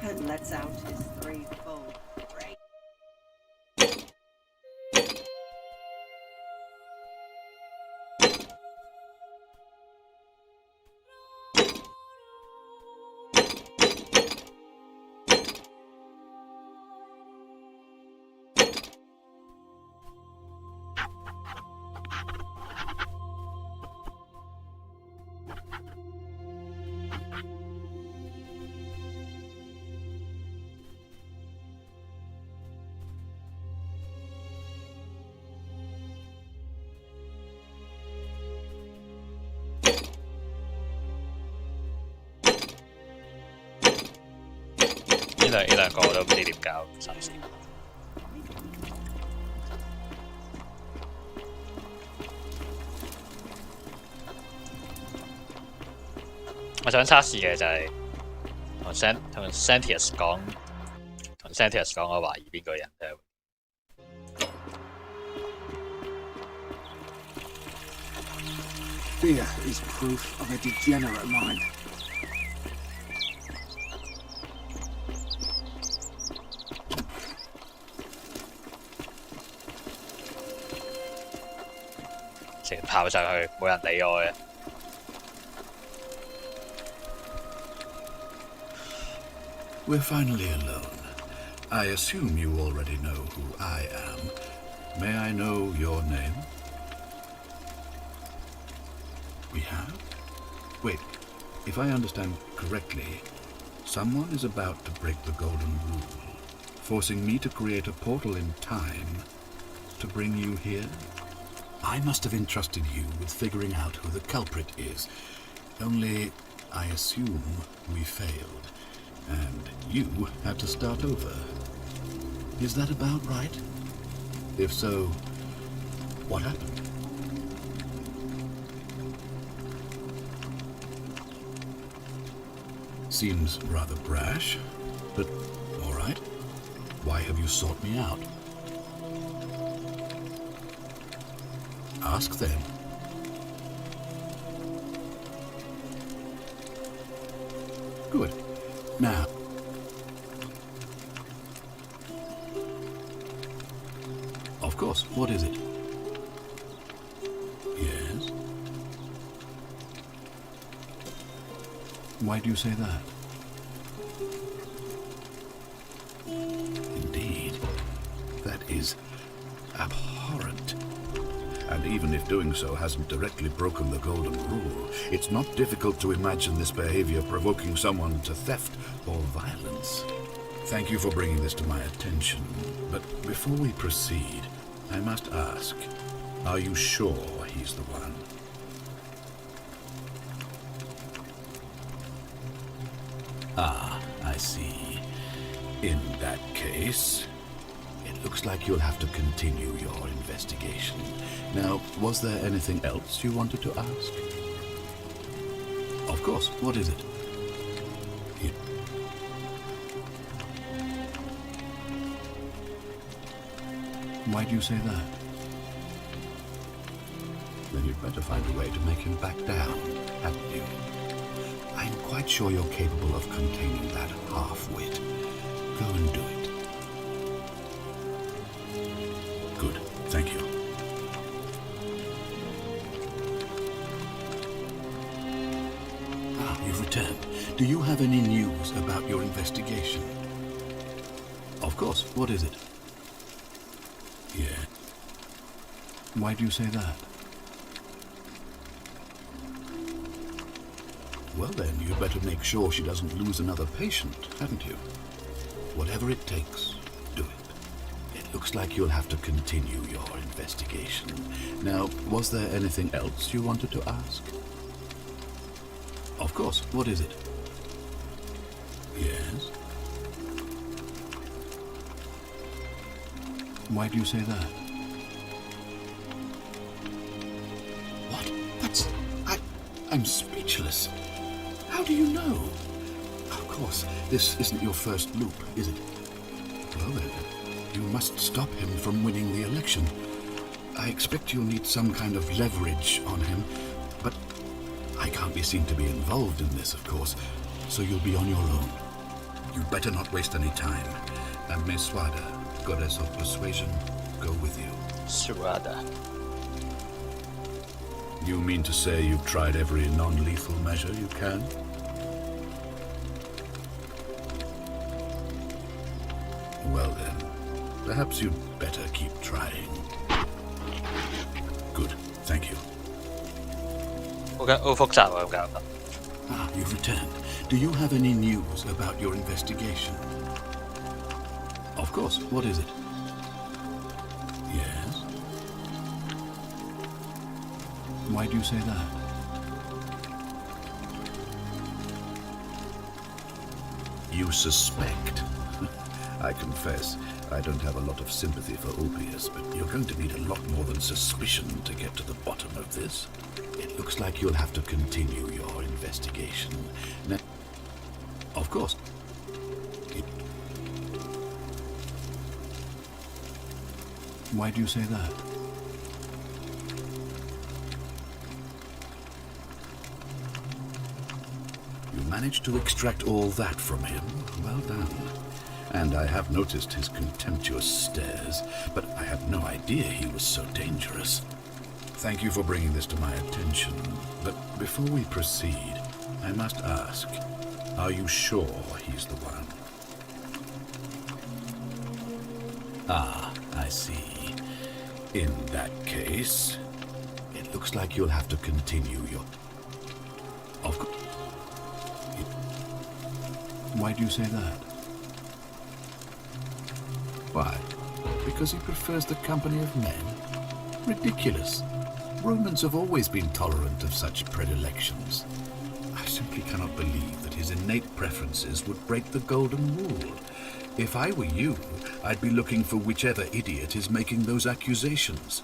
and lets out his threefold ray.呢兩個我都唔知點搞，首先。我想測試嘅就係同 Sentius 講，我懷疑邊個人咧。Fear is proof of a degenerate mind. We're finally alone. I assume you already know who I am. May I know your name? We have? Wait, if I understand correctly, someone is about to break the Golden Rule, forcing me to create a portal in time to bring you here? I must have entrusted you with figuring out who the culprit is. Only, I assume we failed, and you had to start over. Is that about right? If so, what happened? Seems rather brash, but all right. Why have you sought me out? Ask them. Good. Now, of course, what is it? Yes? Why do you say that? Indeed, that is abhorrent. and even if doing so hasn't directly broken the Golden Rule, it's not difficult to imagine this behavior provoking someone to theft or violence. Thank you for bringing this to my attention, but before we proceed, I must ask, are you sure he's the one? Ah, I see. In that case, it looks like you'll have to continue your investigation. Now, was there anything else you wanted to ask? Of course, what is it? Why do you say that? Then you'd better find a way to make him back down, hadn't you? I'm quite sure you're capable of containing that half-wit. Go and do it. Good, thank you. Ah, you've returned. Do you have any news about your investigation? Of course, what is it? Yeah. Why do you say that? Well then, you'd better make sure she doesn't lose another patient, haven't you? Whatever it takes, do it. It looks like you'll have to continue your investigation. Now, was there anything else you wanted to ask? Of course, what is it? Yes? Why do you say that? What? That's... I'm speechless. How do you know? Of course, this isn't your first loop, is it? Well then, you must stop him from winning the election. I expect you'll need some kind of leverage on him, but I can't be seen to be involved in this, of course, so you'll be on your own. You'd better not waste any time. And Miss Swada, Goddess of Persuasion, go with you. Swada. You mean to say you've tried every non-lethal measure you can? Well then, perhaps you'd better keep trying. Good, thank you. Ah, you've returned. Do you have any news about your investigation? Of course, what is it? Yes? Why do you say that? You suspect? I confess, I don't have a lot of sympathy for Ulpius, but you're going to need a lot more than suspicion to get to the bottom of this. It looks like you'll have to continue your investigation. Now, of course. Why do you say that? You managed to extract all that from him. Well done. And I have noticed his contemptuous stares, but I had no idea he was so dangerous. Thank you for bringing this to my attention, but before we proceed, I must ask, are you sure he's the one? Ah, I see. In that case, it looks like you'll have to continue your... Of course. Why do you say that? Why? Because he prefers the company of men? Ridiculous. Romans have always been tolerant of such predilections. I simply cannot believe that his innate preferences would break the golden rule. If I were you, I'd be looking for whichever idiot is making those accusations.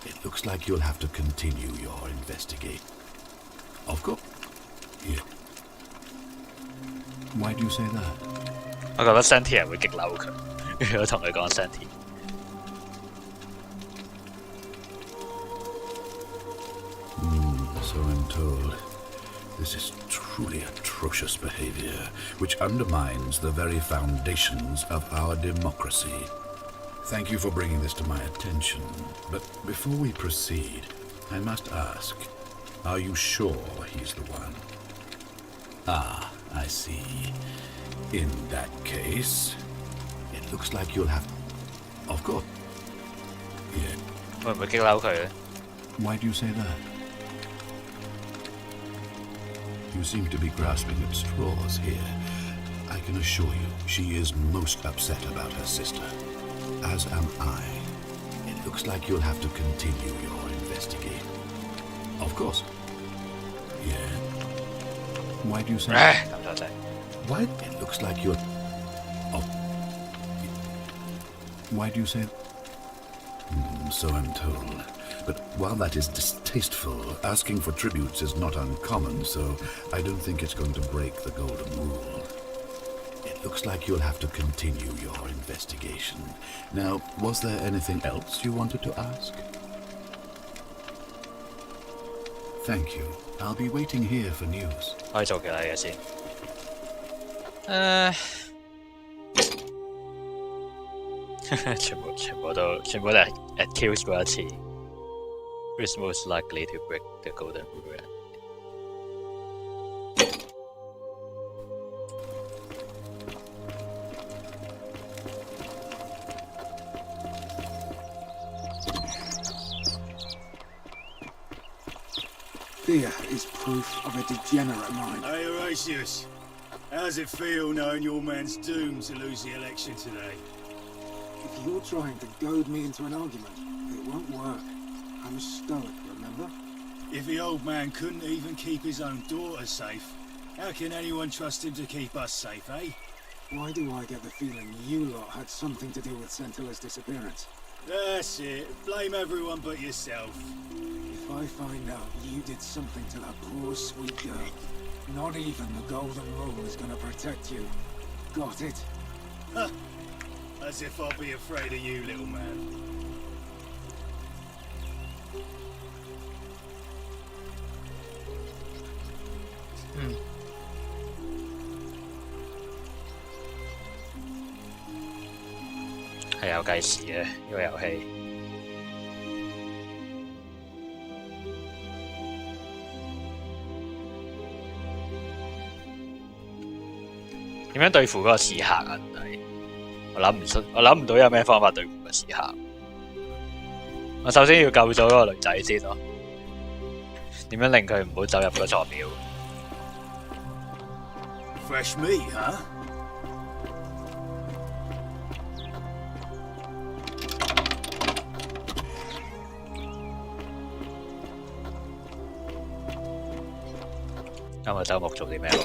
It looks like you'll have to continue your investigation. Of course. Yeah. Why do you say that? 我覺得 Senti 人會激嬲佢，如果同佢講 Senti。So I'm told. This is truly atrocious behavior, which undermines the very foundations of our democracy. Thank you for bringing this to my attention, but before we proceed, I must ask, are you sure he's the one? Ah, I see. In that case, it looks like you'll have... Of course. Yeah. 會唔會激嬲佢咧？ Why do you say that? You seem to be grasping at straws here. I can assure you, she is most upset about her sister. As am I. It looks like you'll have to continue your investigation. Of course. Yeah. Why do you say that? Why? It looks like you're... Oh. Why do you say... So I'm told. But while that is distasteful, asking for tributes is not uncommon, so I don't think it's going to break the golden rule. It looks like you'll have to continue your investigation. Now, was there anything else you wanted to ask? Thank you. I'll be waiting here for news. 可以做其他嘢先。全部都係 accused 過一次。Who is most likely to break the golden rule? Fear is proof of a degenerate mind. Hey, Horatius. How's it feel knowing your man's doomed to lose the election today? If you're trying to goad me into an argument, it won't work. I'm a stoic, remember? If the old man couldn't even keep his own daughter safe, how can anyone trust him to keep us safe, eh? Why do I get the feeling you lot had something to do with Centilla's disappearance? That's it. Blame everyone but yourself. If I find out you did something to that poor sweet girl, not even the golden rule is gonna protect you. Got it? Huh. As if I'll be afraid of you, little man. Hmm. 係有計時嘅呢個遊戲。點樣對付嗰個刺客啊？我諗唔到有咩方法對付個刺客。我首先要救咗嗰個女仔先咯。點樣令佢唔好走入個座廟 ？Fresh meat, huh? 今日周末做啲咩好？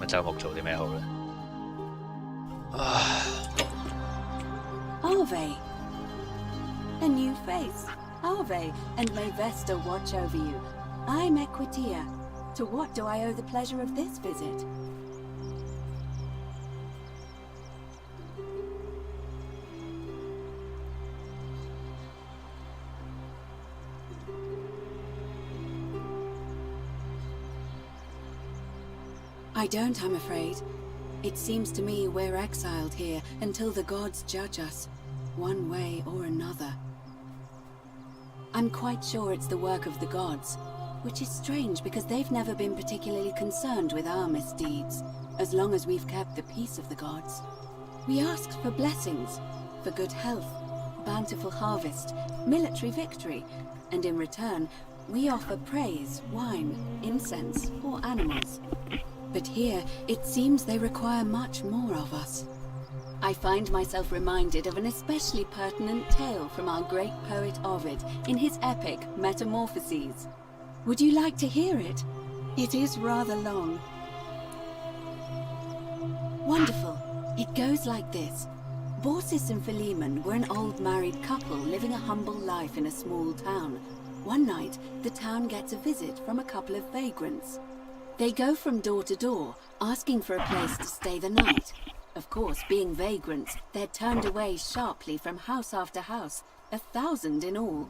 周末做啲咩好咧？ Arve, a new face. Arve, and may Vesta watch over you. I'm Equitia. To what do I owe the pleasure of this visit? I don't, I'm afraid. It seems to me we're exiled here until the gods judge us, one way or another. I'm quite sure it's the work of the gods, which is strange because they've never been particularly concerned with our misdeeds, as long as we've kept the peace of the gods. We asked for blessings, for good health, bountiful harvest, military victory, and in return, we offer praise, wine, incense, or animals. But here, it seems they require much more of us. I find myself reminded of an especially pertinent tale from our great poet Ovid in his epic Metamorphoses. Would you like to hear it? It is rather long. Wonderful. It goes like this. Baucis and Philemon were an old married couple living a humble life in a small town. One night, the town gets a visit from a couple of vagrants. They go from door to door, asking for a place to stay the night. Of course, being vagrants, they're turned away sharply from house after house, 1,000 in all,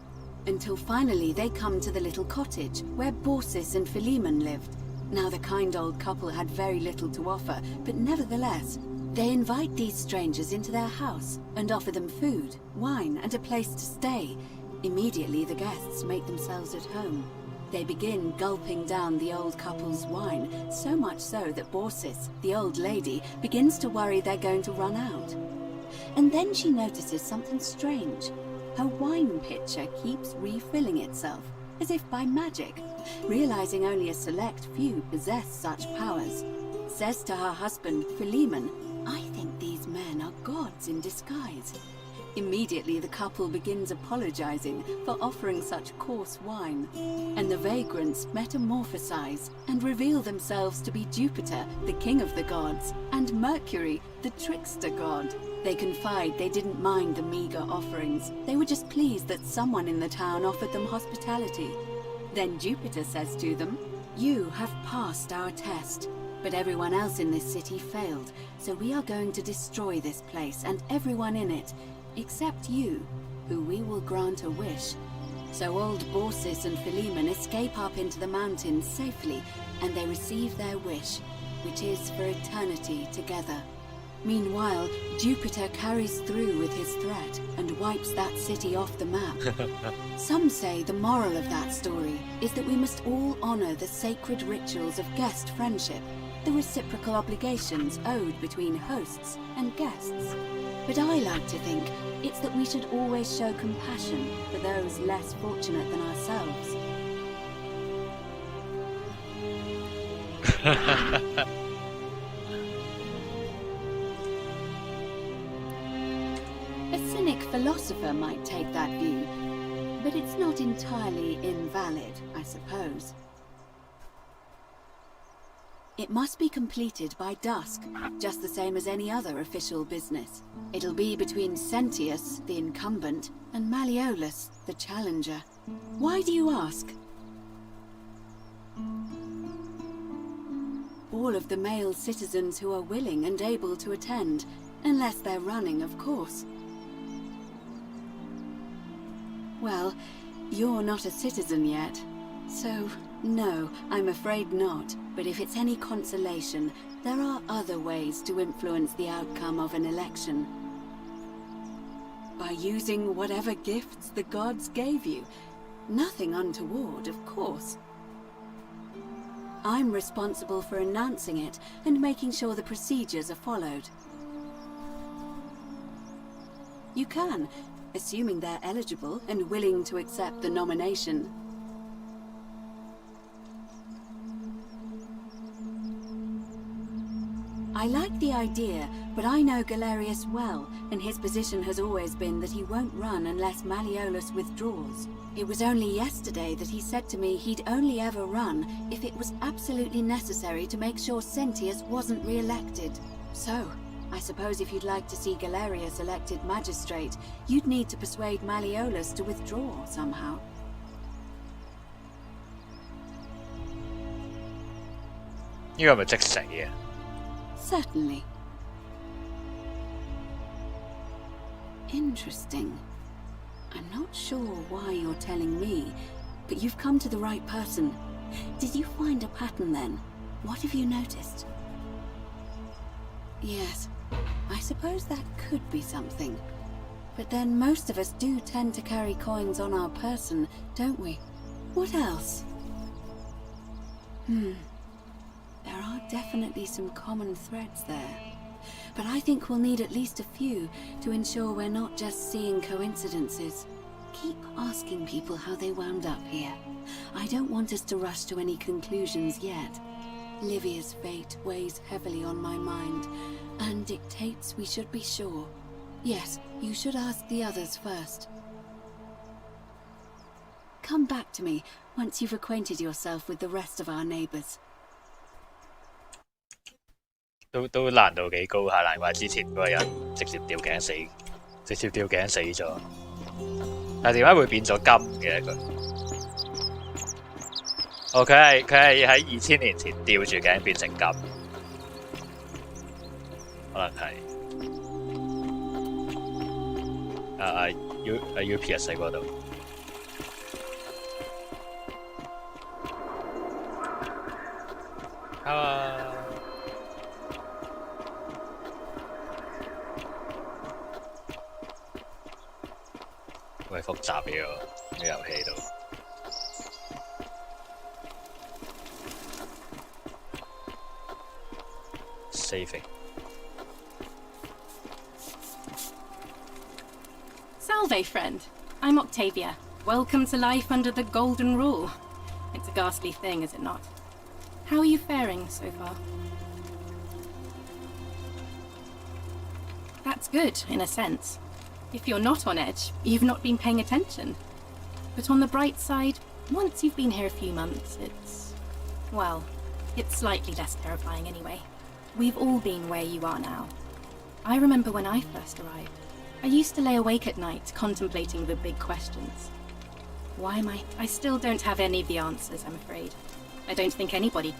until finally they come to the little cottage where Baucis and Philemon lived. Now, the kind old couple had very little to offer, but nevertheless, they invite these strangers into their house and offer them food, wine, and a place to stay. Immediately, the guests make themselves at home. They begin gulping down the old couple's wine, so much so that Borsis, the old lady, begins to worry they're going to run out. And then she notices something strange. Her wine pitcher keeps refilling itself, as if by magic. Realizing only a select few possess such powers, says to her husband, Philemon, "I think these men are gods in disguise." Immediately the couple begins apologizing for offering such coarse wine, and the vagrants metamorphosize and reveal themselves to be Jupiter, the king of the gods, and Mercury, the trickster god. They confide they didn't mind the meager offerings. They were just pleased that someone in the town offered them hospitality. Then Jupiter says to them, "You have passed our test, but everyone else in this city failed, so we are going to destroy this place and everyone in it, except you, who we will grant a wish." So old Borsis and Philemon escape up into the mountains safely, and they receive their wish, which is for eternity together. Meanwhile, Jupiter carries through with his threat and wipes that city off the map. Some say the moral of that story is that we must all honor the sacred rituals of guest friendship, the reciprocal obligations owed between hosts and guests. But I like to think it's that we should always show compassion for those less fortunate than ourselves. A cynic philosopher might take that view, but it's not entirely invalid, I suppose. It must be completed by dusk, just the same as any other official business. It'll be between Sentius, the incumbent, and Malleolus, the challenger. Why do you ask? All of the male citizens who are willing and able to attend, unless they're running, of course. Well, you're not a citizen yet, so no, I'm afraid not. But if it's any consolation, there are other ways to influence the outcome of an election. By using whatever gifts the gods gave you. Nothing untoward, of course. I'm responsible for announcing it and making sure the procedures are followed. You can, assuming they're eligible and willing to accept the nomination. I like the idea, but I know Galerius well, and his position has always been that he won't run unless Malleolus withdraws. It was only yesterday that he said to me he'd only ever run if it was absolutely necessary to make sure Sentius wasn't re-elected. So, I suppose if you'd like to see Galerius elected magistrate, you'd need to persuade Malleolus to withdraw somehow. You have a text here. Certainly. Interesting. I'm not sure why you're telling me, but you've come to the right person. Did you find a pattern then? What have you noticed? Yes, I suppose that could be something. But then most of us do tend to carry coins on our person, don't we? What else? There are definitely some common threads there. But I think we'll need at least a few to ensure we're not just seeing coincidences. Keep asking people how they wound up here. I don't want us to rush to any conclusions yet. Livia's fate weighs heavily on my mind, and dictates we should be sure. Yes, you should ask the others first. Come back to me once you've acquainted yourself with the rest of our neighbors. 都難度幾高下，難怪之前嗰個人直接吊頸死咗。但係點解會變咗金嘅佢？哦，佢係喺2000年前吊住頸變成金，可能係UPS 喺嗰度。喂，複雜嘅喎，呢個遊戲度。Saving. Salve, friend. I'm Octavia. Welcome to life under the Golden Rule. It's a ghastly thing, is it not? How are you faring so far? That's good, in a sense. If you're not on edge, you've not been paying attention. But on the bright side, once you've been here a few months, well, it's slightly less terrifying anyway. We've all been where you are now. I remember when I first arrived. I used to lay awake at night, contemplating the big questions. Why am I still don't have any of the answers, I'm afraid. I don't think anybody.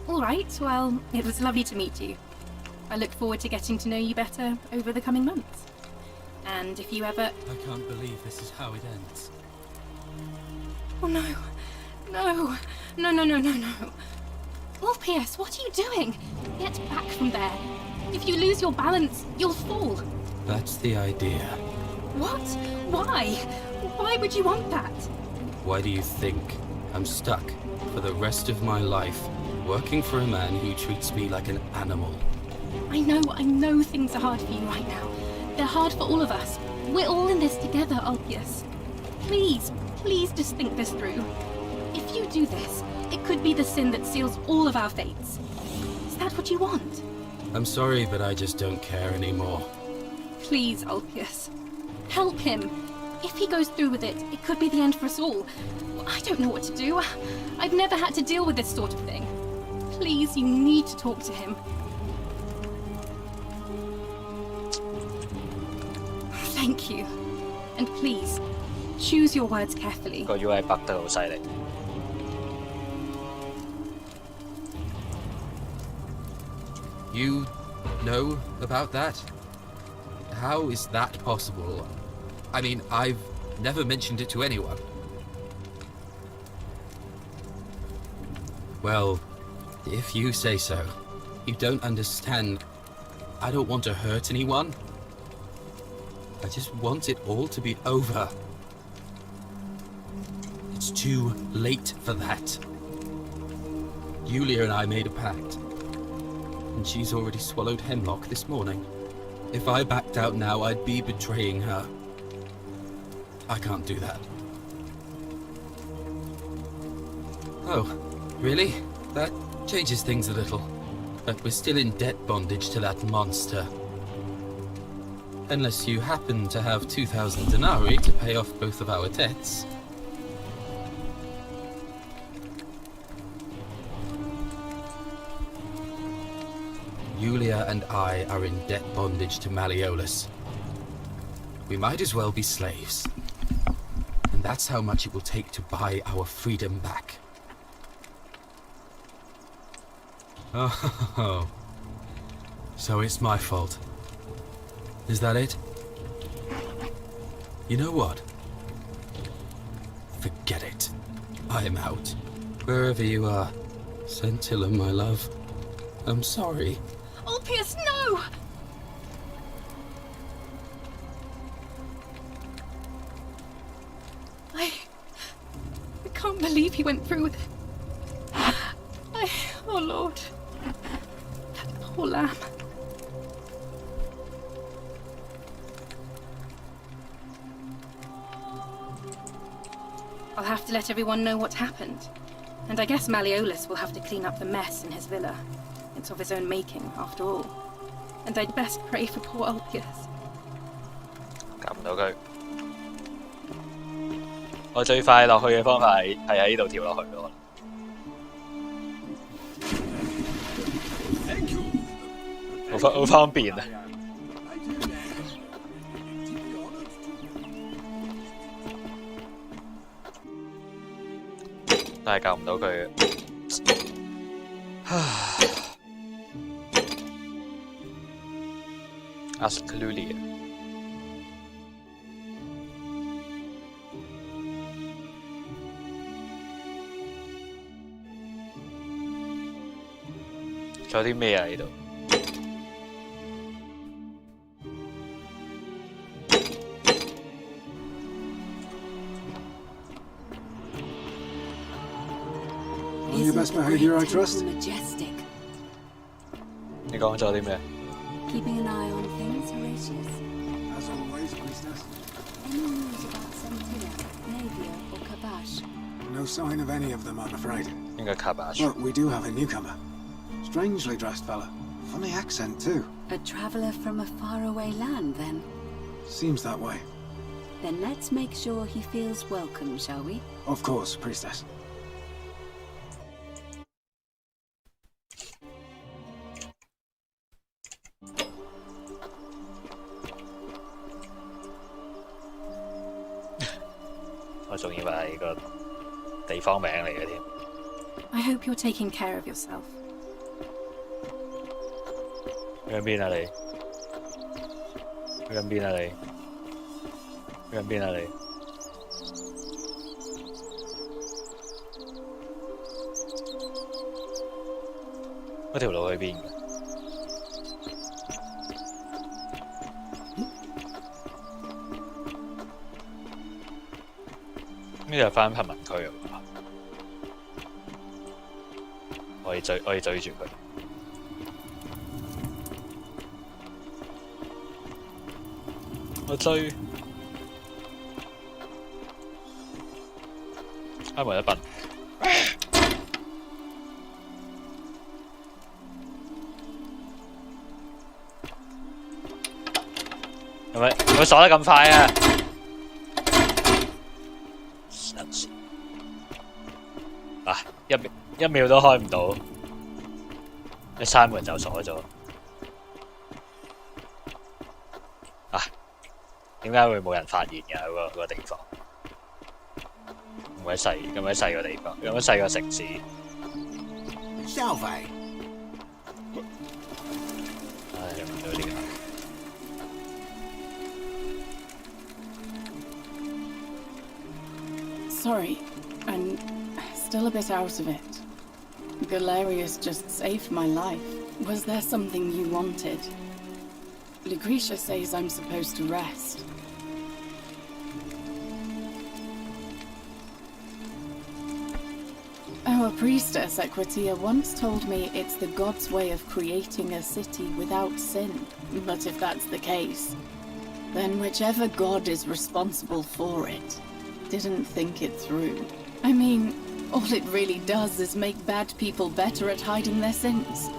All right, well, it was lovely to meet you. I look forward to getting to know you better over the coming months. And if you ever... I can't believe this is how it ends. Oh no. No. No, no, no, no, no. Ulpius, what are you doing? Get back from there. If you lose your balance, you'll fall. That's the idea. What? Why? Why would you want that? Why do you think I'm stuck for the rest of my life working for a man who treats me like an animal? I know things are hard for you right now. They're hard for all of us. We're all in this together, Ulpius. Please just think this through. If you do this, it could be the sin that seals all of our fates. Is that what you want? I'm sorry, but I just don't care anymore. Please, Ulpius. Help him. If he goes through with it, it could be the end for us all. I don't know what to do. I've never had to deal with this sort of thing. Please, you need to talk to him. Thank you. And please, choose your words carefully. 個 UI 北得好犀利。You know about that? How is that possible? I mean, I've never mentioned it to anyone. Well, if you say so. You don't understand. I don't want to hurt anyone. I just want it all to be over. It's too late for that. Yulia and I made a pact. And she's already swallowed hemlock this morning. If I backed out now, I'd be betraying her. I can't do that. Oh, really? That changes things a little. But we're still in debt bondage to that monster. Unless you happen to have 2,000 denarii to pay off both of our debts. Yulia and I are in debt bondage to Malleolus. We might as well be slaves. And that's how much it will take to buy our freedom back. Oh, so it's my fault. Is that it? You know what? Forget it. I'm out. Wherever you are. Scintilla, my love. I'm sorry. Ulpius, no! I can't believe he went through with it. Oh Lord. That poor lamb. I'll have to let everyone know what happened. And I guess Malleolus will have to clean up the mess in his villa. It's of his own making, after all. And I'd best pray for poor Ulpius. 夾唔到佢。我最快落去嘅方法係喺呢度跳落去咯。好方便啊！但係救唔到佢。Asclulia. 仲有啲咩啊？呢度？On your best behavior, I trust. Majestic. 你講咗啲咩？ Keeping an eye on things, Horatius. As always, priestess. Any news about Sentia, Navia, or Kabash? No sign of any of them, I'm afraid. 應該 Kabash。 But we do have a newcomer. Strangely dressed fella. Funny accent, too. A traveller from a faraway land, then? Seems that way. Then let's make sure he feels welcome, shall we? Of course, priestess. I 仲以為係個地方名嚟嘅添。I hope you're taking care of yourself. 去緊邊啊你？去緊邊啊你？去緊邊啊你？嗰條路去邊嘅？呢度係返貧民區啊嘛，我要追住佢。我追，開門一笨，係咪鎖得咁快啊？啊！一秒都開唔到，一閂門就鎖咗。啊！點解會冇人發現嘅嗰個地方？咁鬼細個地方，咁鬼細個城市。消費。唉，用唔到呢個。Sorry, I'm still a bit out of it. Galerius just saved my life. Was there something you wanted? Lucretia says I'm supposed to rest. Our priestess, Equitia, once told me it's the god's way of creating a city without sin. But if that's the case, then whichever god is responsible for it didn't think it through. I mean, all it really does is make bad people better at hiding their sins,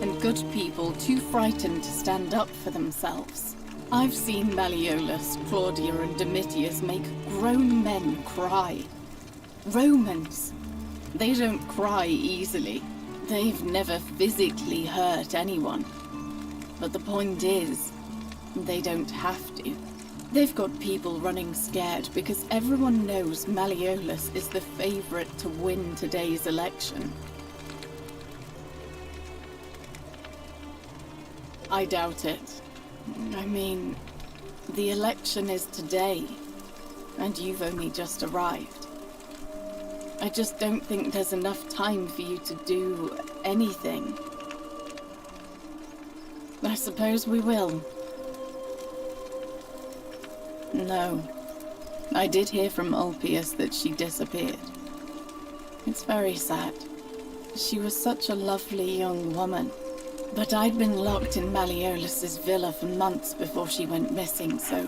and good people too frightened to stand up for themselves. I've seen Malleolus, Claudia, and Domitius make grown men cry. Romans, they don't cry easily. They've never physically hurt anyone. But the point is, they don't have to. They've got people running scared because everyone knows Malleolus is the favorite to win today's election. I doubt it. I mean, the election is today, and you've only just arrived. I just don't think there's enough time for you to do anything. I suppose we will. No. I did hear from Ulpius that she disappeared. It's very sad. She was such a lovely young woman. But I'd been locked in Malleolus's villa for months before she went missing, so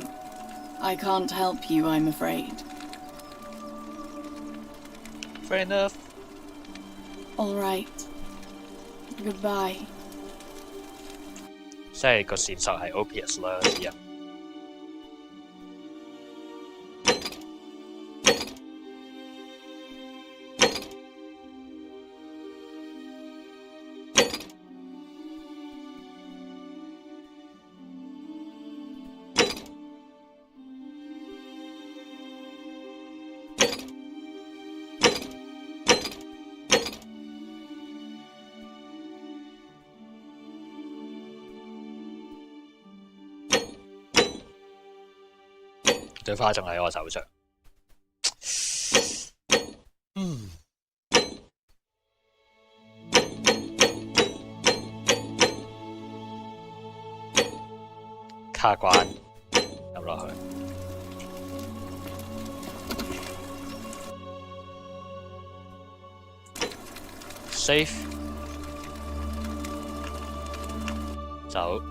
I can't help you, I'm afraid. Fair enough. All right. Goodbye. 即係個線索係 Ulpius 啦，之一。對花仲喺我手上。卡關撳落去。Save 走。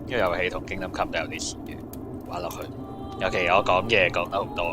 呢個遊戲同Kingdom Come 都有啲似嘅，玩落去。尤其我講嘢講得好多。